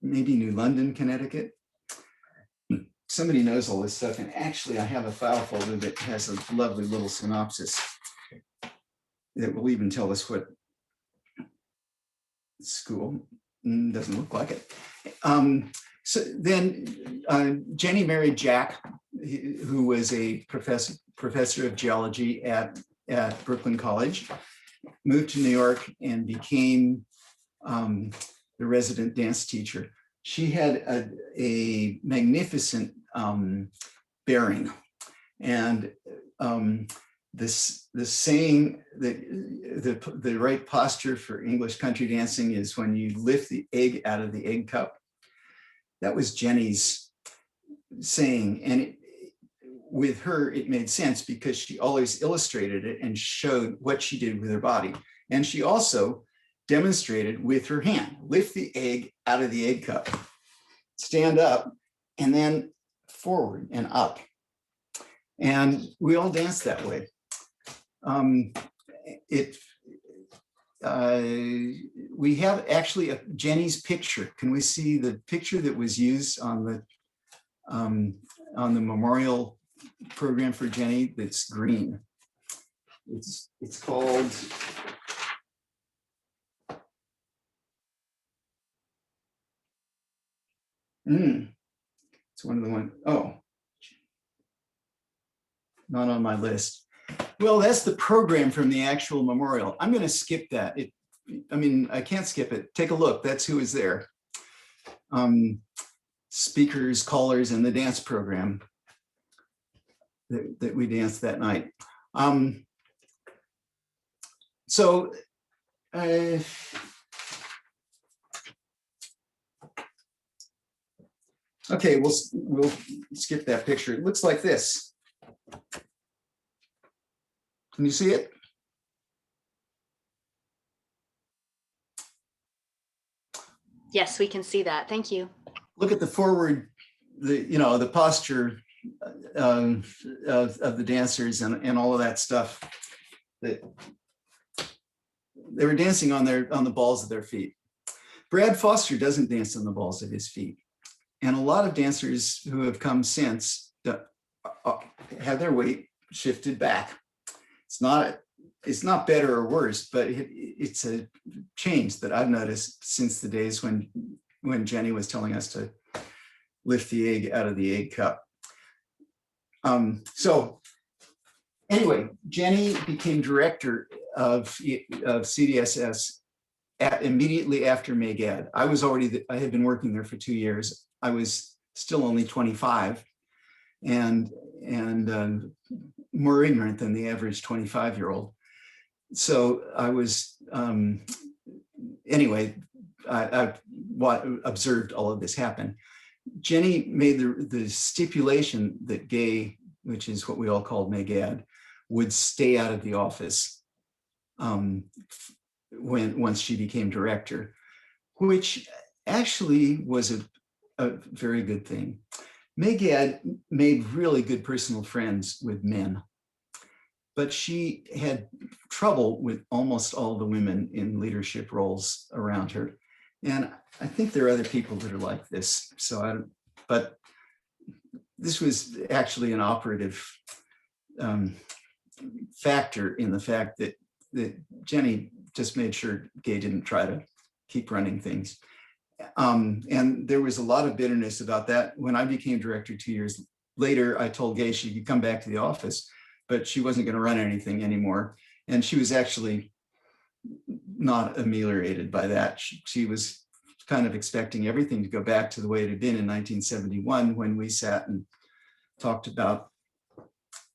maybe New London, Connecticut. Somebody knows all this stuff, and actually I have a file folder that has a lovely little synopsis that will even tell us what school. Doesn't look like it. So then Jenny married Jack, who was a professor of geology at Brooklyn College, moved to New York and became the resident dance teacher. She had a magnificent bearing, and the saying that the right posture for English country dancing is when you lift the egg out of the egg cup. That was Jenny's saying, and with her it made sense because she always illustrated it and showed what she did with her body. And she also demonstrated with her hand, lift the egg out of the egg cup. stand up, and then forward and up. And we all dance that way. We have actually Jenny's picture. Can we see the picture that was used on the memorial program for Jenny? That's green. It's called it's one of the one. Oh, not on my list. Well, that's the program from the actual memorial. I'm going to skip that. I can't skip it. Take a look. That's who is there. Speakers, callers, and the dance program that we danced that night. Okay, we'll skip that picture. It looks like this. Can you see it? Yes, we can see that. Thank you. Look at the forward, the posture of the dancers and all of that stuff. That they were dancing on the balls of their feet. Brad Foster doesn't dance on the balls of his feet. And a lot of dancers who have come since have their weight shifted back. It's not better or worse, but it's a change that I've noticed since the days when Jenny was telling us to lift the egg out of the egg cup. So anyway, Jenny became director of CDSS immediately after Megad. I had been working there for 2 years. I was still only 25 and more ignorant than the average 25-year-old. So I was, anyway, I observed all of this happen. Jenny made the stipulation that Gay, which is what we all called Megad, would stay out of the office once she became director, which actually was a very good thing. Megad made really good personal friends with men, but she had trouble with almost all the women in leadership roles around her. And I think there are other people that are like this. But this was actually an operative factor in the fact that Jenny just made sure Gay didn't try to keep running things. And there was a lot of bitterness about that. When I became director 2 years later, I told Gay she could come back to the office, but she wasn't going to run anything anymore. And she was actually not ameliorated by that. She was kind of expecting everything to go back to the way it had been in 1971 when we sat and talked about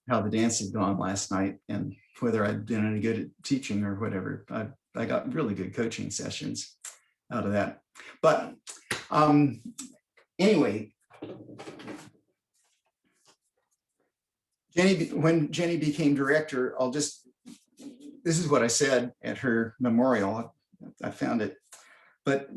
how the dance had gone last night and whether I'd been any good at teaching or whatever. I got really good coaching sessions out of that. But anyway, when Jenny became director, this is what I said at her memorial. I found it, but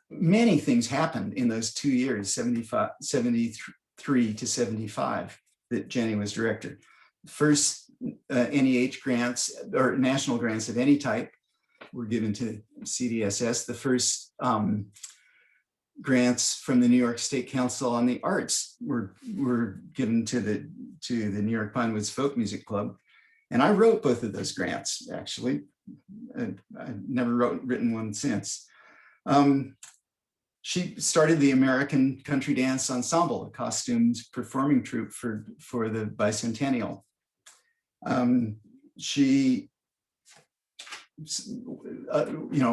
many things happened in those 2 years, 73 to 75, that Jenny was director. First, NEH grants or national grants of any type were given to CDSS. The first grants from the New York State Council on the Arts were given to the New York Pinewoods Folk Music Club. And I wrote both of those grants, actually. I've never written one since. She started the American Country Dance Ensemble, a costumed performing troupe for the bicentennial. She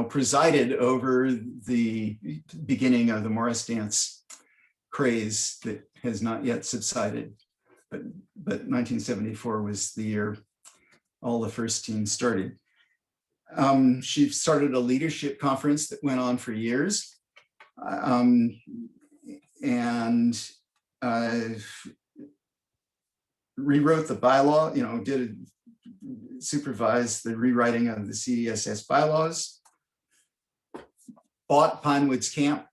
presided over the beginning of the Morris dance craze that has not yet subsided, but 1974 was the year all the first teams started. She started a leadership conference that went on for years, and rewrote the bylaw, supervised the rewriting of the CDSS bylaws, bought Pinewoods Camp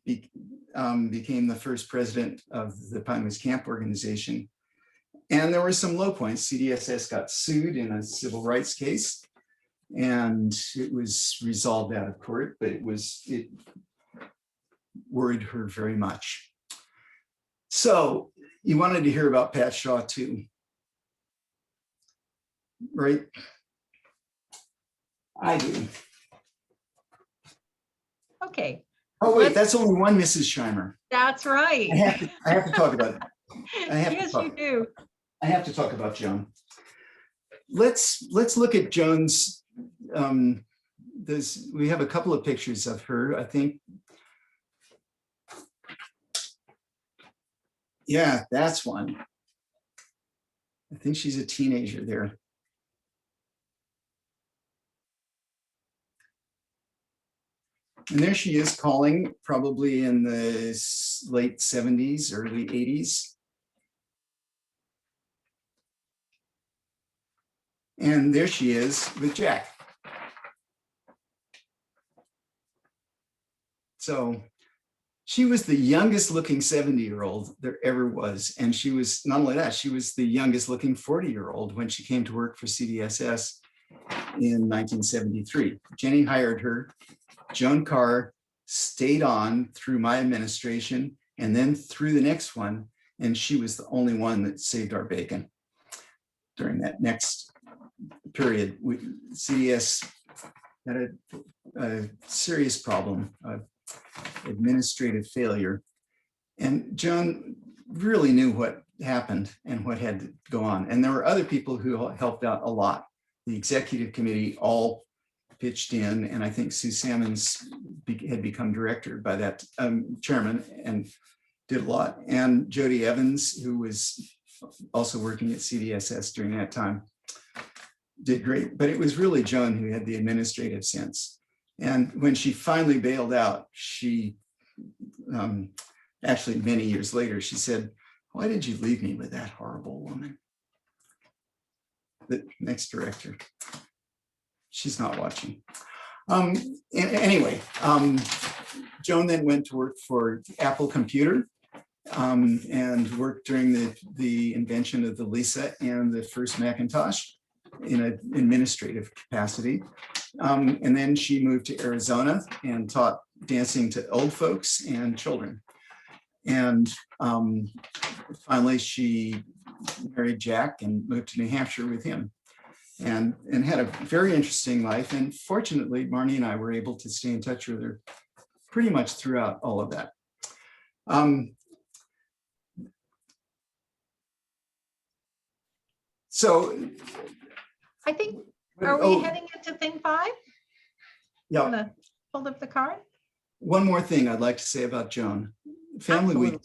became the first president of the Pine Woods Camp organization. And there were some low points. CDSS got sued in a civil rights case, and it was resolved out of court, but it worried her very much. So you wanted to hear about Pat Shaw too, right? I do. Okay. Oh wait, that's only one Mrs. Scheimer. That's right. I have to talk about it. Yes, you do. I have to talk about Joan. Let's look at Joan's. We have a couple of pictures of her, I think. Yeah, that's one. I think she's a teenager there. And there she is calling, probably in the late 70s, early 80s. And there she is with Jack. So she was the youngest looking 70-year-old there ever was. And she was, not only that, she was the youngest looking 40-year-old when she came to work for CDSS in 1973. Jenny hired her. Joan Carr stayed on through my administration and then through the next one. And she was the only one that saved our bacon during that next period. CDS had a serious problem of administrative failure. And Joan really knew what happened and what had to go on. And there were other people who helped out a lot. The executive committee all pitched in, and I think Sue Salmons had become director by that chairman and did a lot. And Jody Evans, who was also working at CDSS during that time, did great. But it was really Joan who had the administrative sense. And when she finally bailed out, she actually many years later, she said, "Why did you leave me with that horrible woman?" The next director. She's not watching. Anyway, Joan then went to work for Apple Computer and worked during the invention of the Lisa and the first Macintosh in an administrative capacity. And then she moved to Arizona and taught dancing to old folks and children. And finally, she married Jack and moved to New Hampshire with him. And had a very interesting life. And fortunately, Marnie and I were able to stay in touch with her pretty much throughout all of that. So I think, are we heading into thing 5? Yeah. I'm gonna pull up the card. One more thing I'd like to say about Joan. Family Week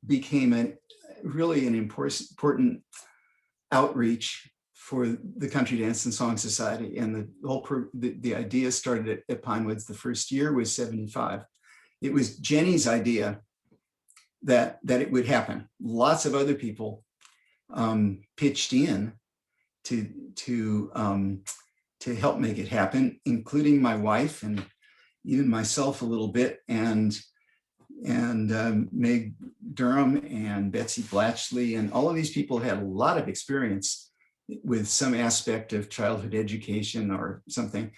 became really an important outreach for the Country Dance and Song Society. And the idea started at Pine Woods. The first year was 75. It was Jenny's idea that it would happen. Lots of other people pitched in to help make it happen, including my wife and even myself a little bit, and Meg Durham and Betsy Blatchley, and all of these people had a lot of experience with some aspect of childhood education or something,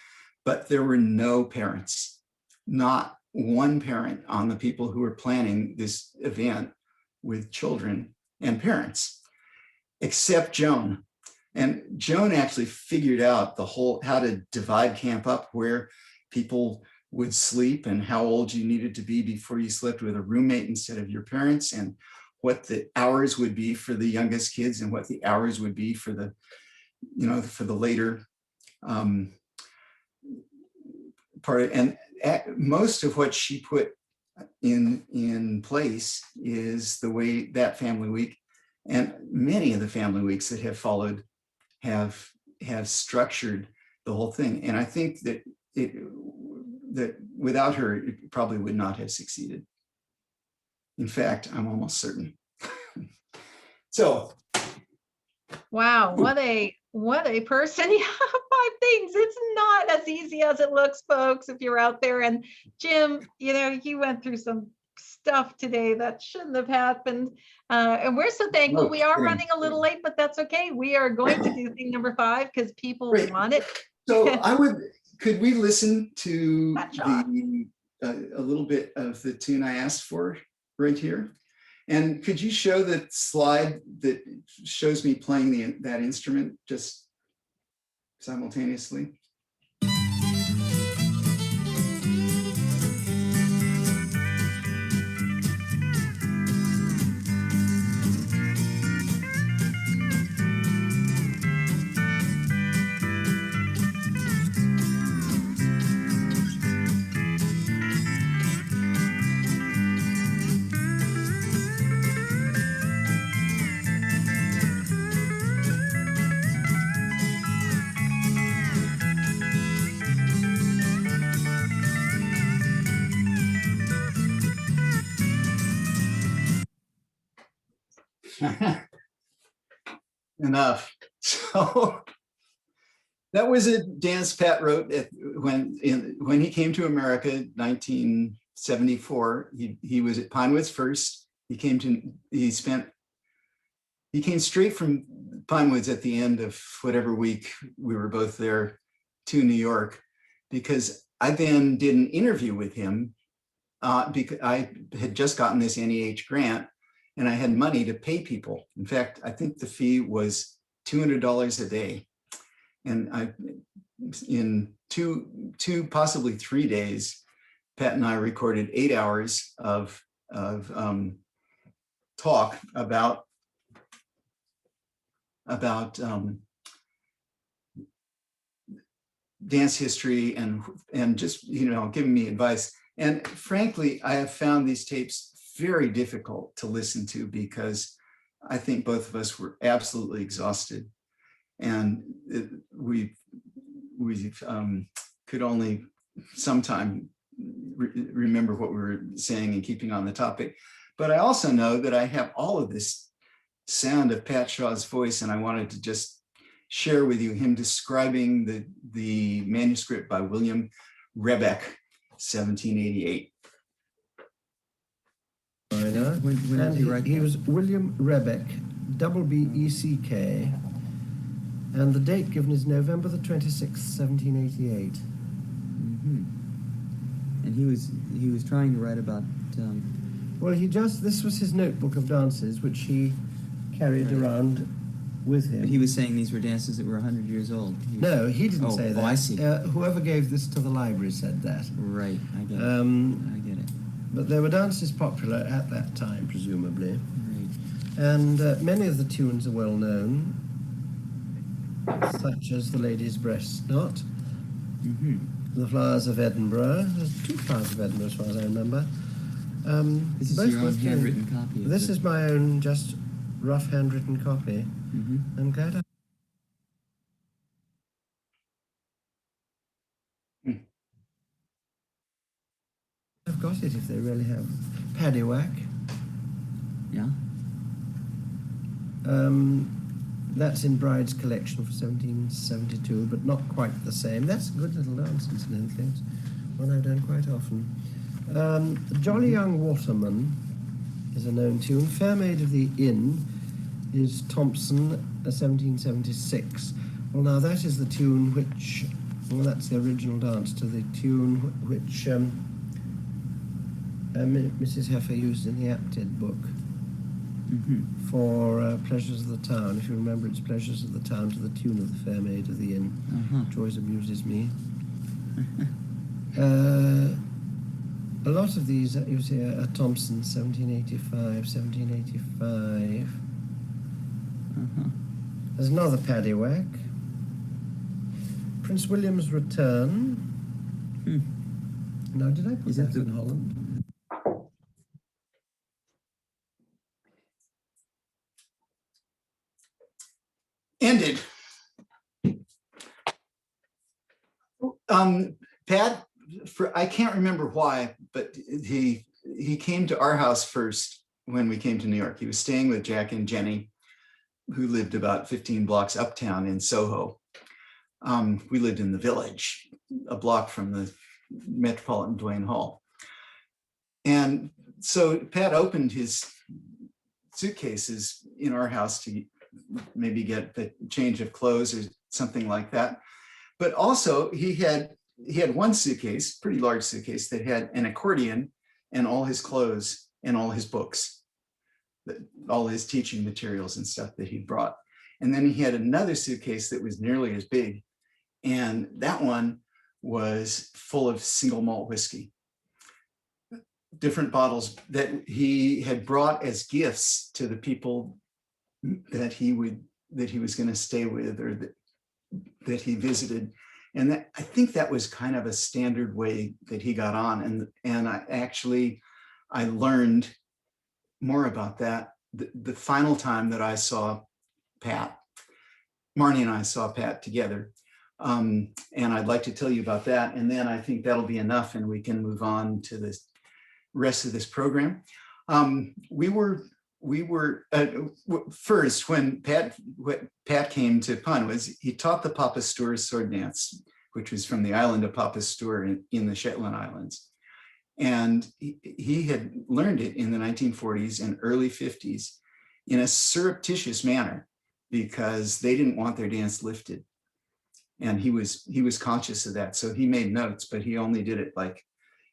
but there were no parents, not one parent on the people who were planning this event with children and parents, except Joan. And Joan actually figured out how to divide camp up, where people would sleep and how old you needed to be before you slept with a roommate instead of your parents, and what the hours would be for the youngest kids and what the hours would be for the, for the later part. And most of what she put in place is the way that Family Week and many of the Family Weeks that have followed have structured the whole thing. And I think that that without her, it probably would not have succeeded. In fact, I'm almost certain. So Wow, what a person. Yeah, 5 things. It's not as easy as it looks, folks, if you're out there. And Jim, you went through some stuff today that shouldn't have happened. And we're so thankful. No We are kidding. running a little late, but that's okay. We are going to do thing number 5 because people Great. want it. So could we listen to That shot. a little bit of the tune I asked for right here? And could you show the slide that shows me playing that instrument just simultaneously? Enough. So that was a dance Pat wrote when he came to America in 1974. He was at Pinewoods first. He came straight from Pinewoods at the end of whatever week we were both there to New York, because I then did an interview with him because I had just gotten this NEH grant and I had money to pay people. In fact, I think the fee was $200 a day. And in two, possibly 3 days, Pat and I recorded 8 hours of talk about dance history and just giving me advice. And frankly, I have found these tapes very difficult to listen to because I think both of us were absolutely exhausted, and we could only sometime remember what we were saying and keeping on the topic. But I also know that I have all of this sound of Pat Shaw's voice, and I wanted to just share with you him describing the manuscript by William Rebeck, 1788. When did he write He was William Rebeck, W-B-E-C-K, and the date given is November the 26th, 1788. Mm-hmm. And he was trying to write about. Well, this was his notebook of dances, which he carried around with him. But he was saying these were dances that were 100 years old. No, he didn't say that. Oh, I see. Whoever gave this to the library said that. Right, I get it. I get it. But there were dances popular at that time, presumably. Right. And many of the tunes are well known, such as The Lady's Breast Knot, Mm-hmm. The Flowers of Edinburgh. There's 2 Flowers of Edinburgh, as far as I remember. This is both your own worth doing. handwritten copy. This is my own, just rough handwritten copy. Mm-hmm. I'm glad I've got it if they really have. Paddywhack. Yeah. That's in Bride's collection for 1772, but not quite the same. That's a good little dance, incidentally. It's one I've done quite often. Jolly Young Waterman is a known tune. Fair Maid of the Inn is Thompson, 1776. Well, now that is the tune which, well, that's the original dance to the tune which Mrs. Heffer used in the Apted book. Mm-hmm. For Pleasures of the Town. If you remember, it's Pleasures of the Town to the tune of The Fair Maid of the Inn, which always amuses me. A lot of these, you see, are Thompson, 1785, 1785. There's another Paddywhack. Prince William's Return. Now, did I put that in Holland? Ended. Pat, I can't remember why, but he came to our house first when we came to New York. He was staying with Jack and Jenny. who lived about 15 blocks uptown in Soho. We lived in the Village, a block from the Metropolitan Duane Hall. And so Pat opened his suitcases in our house to maybe get a change of clothes or something like that. But also he had one suitcase, pretty large suitcase, that had an accordion and all his clothes and all his books, all his teaching materials and stuff that he brought. And then he had another suitcase that was nearly as big. And that one was full of single malt whiskey, different bottles that he had brought as gifts to the people that he was going to stay with, or that he visited. And that, I think that was kind of a standard way that he got on. And I learned more about that the final time that I saw Pat. Marnie and I saw Pat together. And I'd like to tell you about that. And then I think that'll be enough and we can move on to the rest of this program. First, when Pat came to Pun, he taught the Papastur sword dance, which was from the island of Papastur in the Shetland Islands. And he had learned it in the 1940s and early 50s in a surreptitious manner because they didn't want their dance lifted. And he was conscious of that. So he made notes, but he only did it like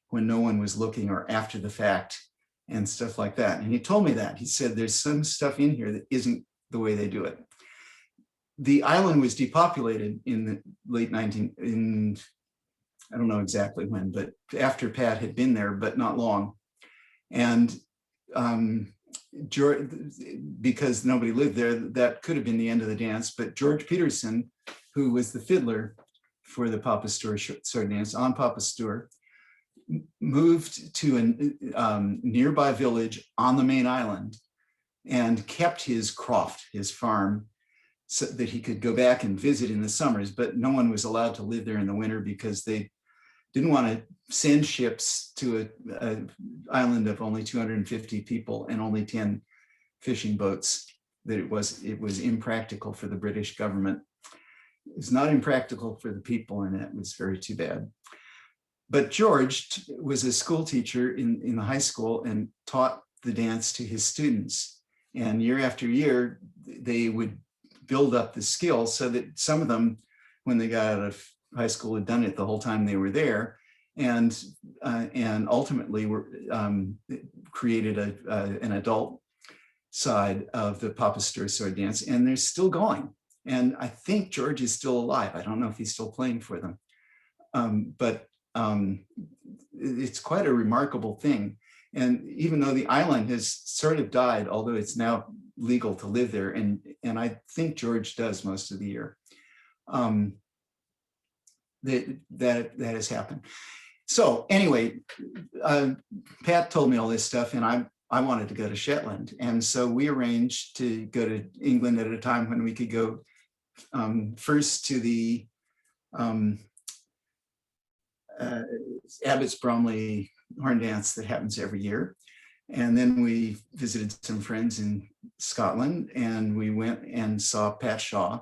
when no one was looking or after the fact and stuff like that. And he told me that. He said, there's some stuff in here that isn't the way they do it. The island was depopulated in the late I don't know exactly when, but after Pat had been there, but not long. And because nobody lived there, that could have been the end of the dance. But George Peterson, who was the fiddler for the Papastur sword dance on Papastur, moved to a nearby village on the main island and kept his croft, his farm, so that he could go back and visit in the summers, but no one was allowed to live there in the winter because they didn't want to send ships to an island of only 250 people and only 10 fishing boats. That it was impractical for the British government. It's not impractical for the people, and it was very too bad. But George was a school teacher in the high school and taught the dance to his students. And year after year, they would build up the skill so that some of them, when they got out of high school, had done it the whole time they were there, and ultimately were created an adult side of the Papastur sword dance, and they're still going. And I think George is still alive. I don't know if he's still playing for them, but it's quite a remarkable thing. And even though the island has sort of died, although it's now legal to live there, and I think George does most of the year, that has happened. So anyway, Pat told me all this stuff, and I wanted to go to Shetland, and so we arranged to go to England at a time when we could go first to the Abbots Bromley horn dance that happens every year. And then we visited some friends in Scotland, and we went and saw Pat Shaw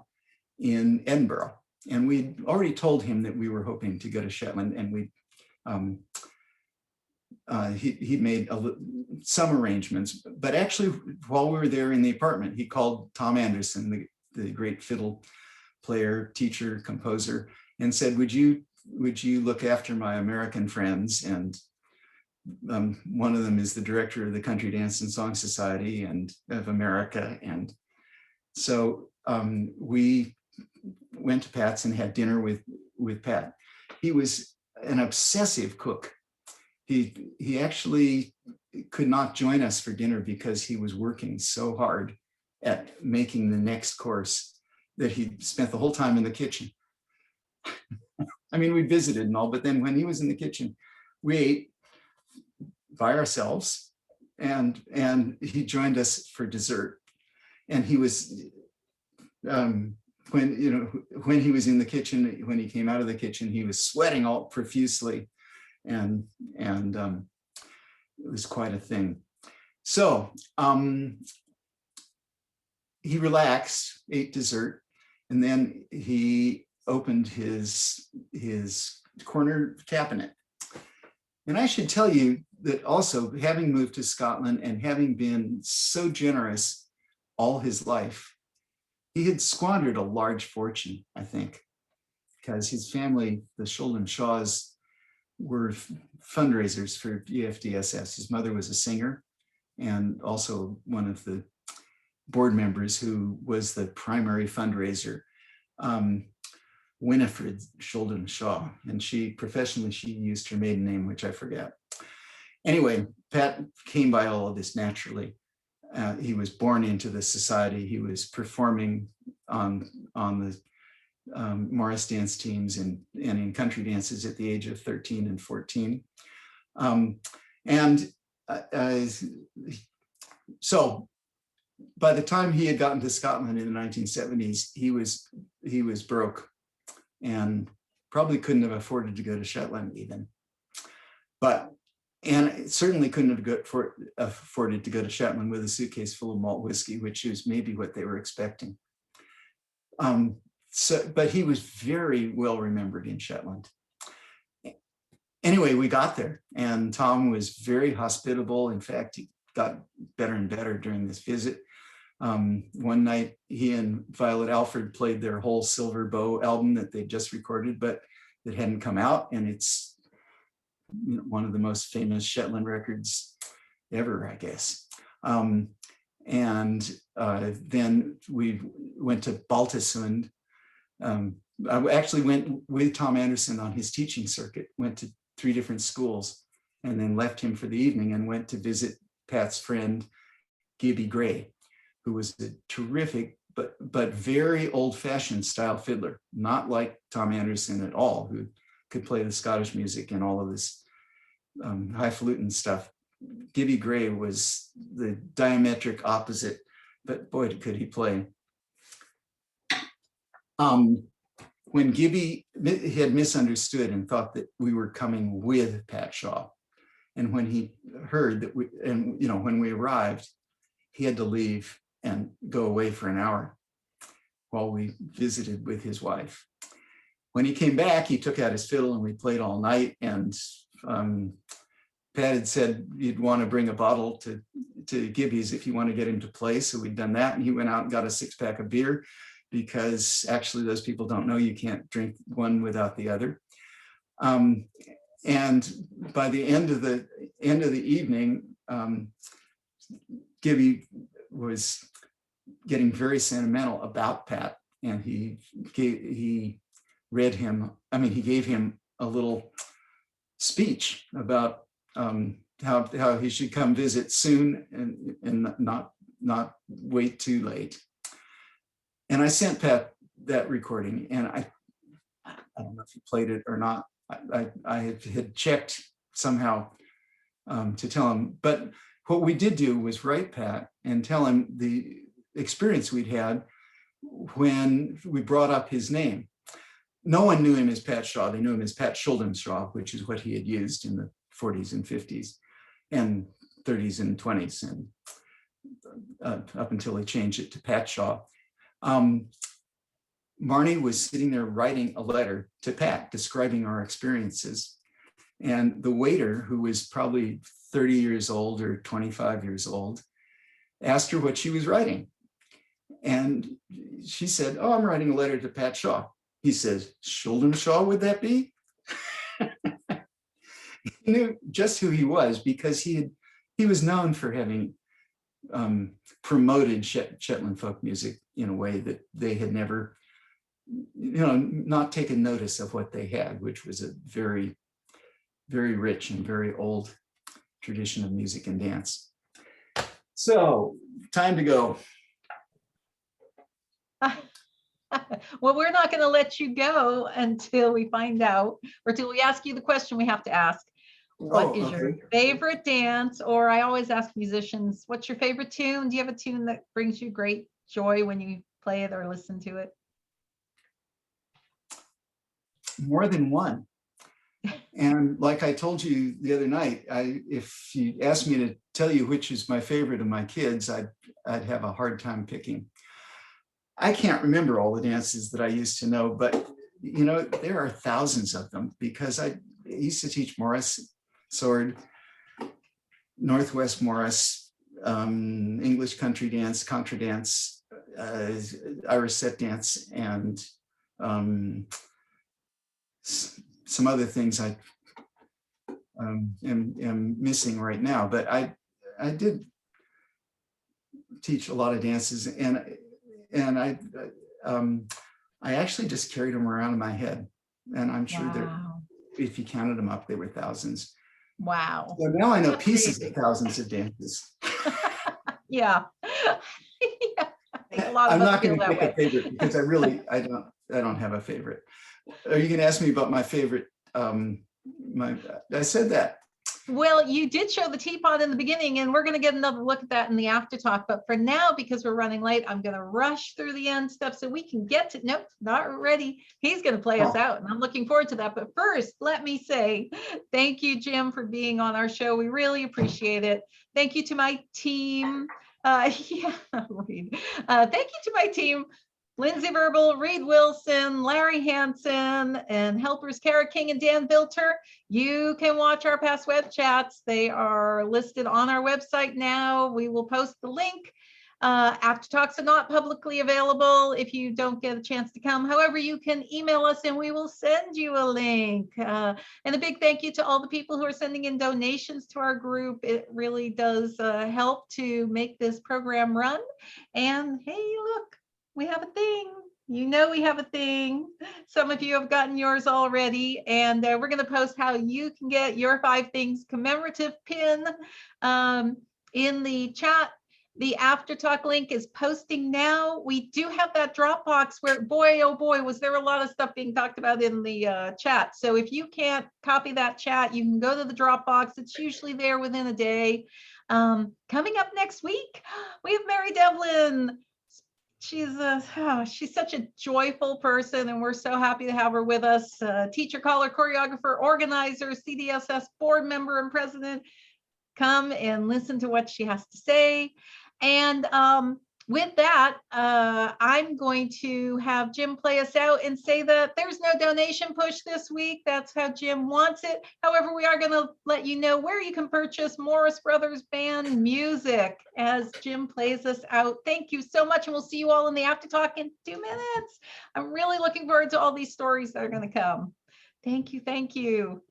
in Edinburgh. And we'd already told him that we were hoping to go to Shetland, and he made some arrangements. But actually, while we were there in the apartment, he called Tom Anderson, the great fiddle player, teacher, composer, and said, would you look after my American friends? And one of them is the director of the Country Dance and Song Society and of America. And so we went to Pat's and had dinner with Pat. He was an obsessive cook. He actually could not join us for dinner because he was working so hard at making the next course that he spent the whole time in the kitchen. I mean, we visited and all, but then when he was in the kitchen, we ate by ourselves, and he joined us for dessert. And he was, when he was in the kitchen, when he came out of the kitchen, he was sweating all profusely, and it was quite a thing. So he relaxed, ate dessert, and then he opened his corner cabinet. And I should tell you that also, having moved to Scotland and having been so generous all his life, he had squandered a large fortune, I think, because his family, the Sheldon Shaws, were fundraisers for EFDSS. His mother was a singer and also one of the board members who was the primary fundraiser, Winifred Sheldon Shaw. And professionally, she used her maiden name, which I forget. Anyway, Pat came by all of this naturally. He was born into the society. He was performing on the Morris dance teams and in country dances at the age of 13 and 14. So by the time he had gotten to Scotland in the 1970s, he was broke and probably couldn't have afforded to go to Shetland even. And certainly couldn't have afforded to go to Shetland with a suitcase full of malt whiskey, which is maybe what they were expecting. But he was very well remembered in Shetland. Anyway, we got there, and Tom was very hospitable. In fact, he got better and better during this visit. One night, he and Violet Alford played their whole Silver Bow album that they just recorded, but it hadn't come out, and it's one of the most famous Shetland records ever, I guess. Then we went to Baltusund. I actually went with Tom Anderson on his teaching circuit, went to 3 different schools, and then left him for the evening and went to visit Pat's friend, Gibby Gray, who was a terrific but very old-fashioned style fiddler, not like Tom Anderson at all, who could play the Scottish music and all of this highfalutin stuff. Gibby Gray was the diametric opposite, but boy, could he play. When Gibby had misunderstood and thought that we were coming with Pat Shaw, and when he heard that when we arrived, he had to leave and go away for an hour while we visited with his wife. When he came back, he took out his fiddle and we played all night. And Pat had said you'd want to bring a bottle to Gibby's if you want to get him to play. So we'd done that, and he went out and got a 6-pack of beer, because actually those people don't know you can't drink one without the other. And by the end of the evening, Gibby was getting very sentimental about Pat, and he gave him a little speech about how he should come visit soon and not wait too late. And I sent Pat that recording, and I don't know if he played it or not. I had checked somehow to tell him, but what we did do was write Pat and tell him the experience we'd had when we brought up his name. No one knew him as Pat Shaw. They knew him as Pat Sheldon Shaw, which is what he had used in the 40s and 50s and 30s and 20s, and up until he changed it to Pat Shaw. Marnie was sitting there writing a letter to Pat describing our experiences. And the waiter, who was probably 30 years old or 25 years old, asked her what she was writing. And she said, "Oh, I'm writing a letter to Pat Shaw." He says, "Sheldon Shaw, would that be?" He knew just who he was, because he was known for having promoted Shetland folk music in a way that they had never, not taken notice of what they had, which was a very, very rich and very old tradition of music and dance. So, time to go. Well, we're not going to let you go until we find out, or till we ask you the question we have to ask. What is your favorite dance? Or I always ask musicians, what's your favorite tune? Do you have a tune that brings you great joy when you play it or listen to it? More than one. And like I told you the other night, if you asked me to tell you which is my favorite of my kids, I'd have a hard time picking. I can't remember all the dances that I used to know, but there are thousands of them because I used to teach Morris, sword, Northwest Morris, English country dance, contra dance, Irish set dance, and some other things I am missing right now. But I did teach a lot of dances, and I actually just carried them around in my head, and I'm sure that Wow. if you counted them up, they were thousands. Wow. So now I know That's pieces crazy. of thousands of dances. Yeah. Yeah. I think a lot I'm of us not feel going to that pick a way. favorite because I don't have a favorite. Are you going to ask me about my favorite? I said that. Well, you did show the teapot in the beginning, and we're going to get another look at that in the after talk. But for now, because we're running late, I'm going to rush through the end stuff so we can get to, nope, not ready. He's going to play us out, and I'm looking forward to that. But first, let me say thank you, Jim, for being on our show. We really appreciate it. Thank you to my team. Thank you to my team. Lindsay Verbal, Reed Wilson, Larry Hansen, and helpers Kara King and Dan Bilter. You can watch our past web chats. They are listed on our website now. We will post the link. After talks are not publicly available if you don't get a chance to come. However, you can email us and we will send you a link. And a big thank you to all the people who are sending in donations to our group. It really does help to make this program run. And hey, look, we have a thing. We have a thing. Some of you have gotten yours already, and we're going to post how you can get your 5 things commemorative pin in the chat. The after talk link is posting now. We do have that Dropbox where, boy, oh boy, was there a lot of stuff being talked about in the chat. So if you can't copy that chat, you can go to the Dropbox. It's usually there within a day. Coming up next week, we have Mary Devlin. She's such a joyful person, and we're so happy to have her with us. Teacher, caller, choreographer, organizer, CDSS board member, and president. Come and listen to what she has to say. And with that, I'm going to have Jim play us out and say that there's no donation push this week. That's how Jim wants it. However, we are going to let you know where you can purchase Morris Brothers Band music as Jim plays us out. Thank you so much, and we'll see you all in the after talk in 2 minutes. I'm really looking forward to all these stories that are going to come. Thank you. Thank you.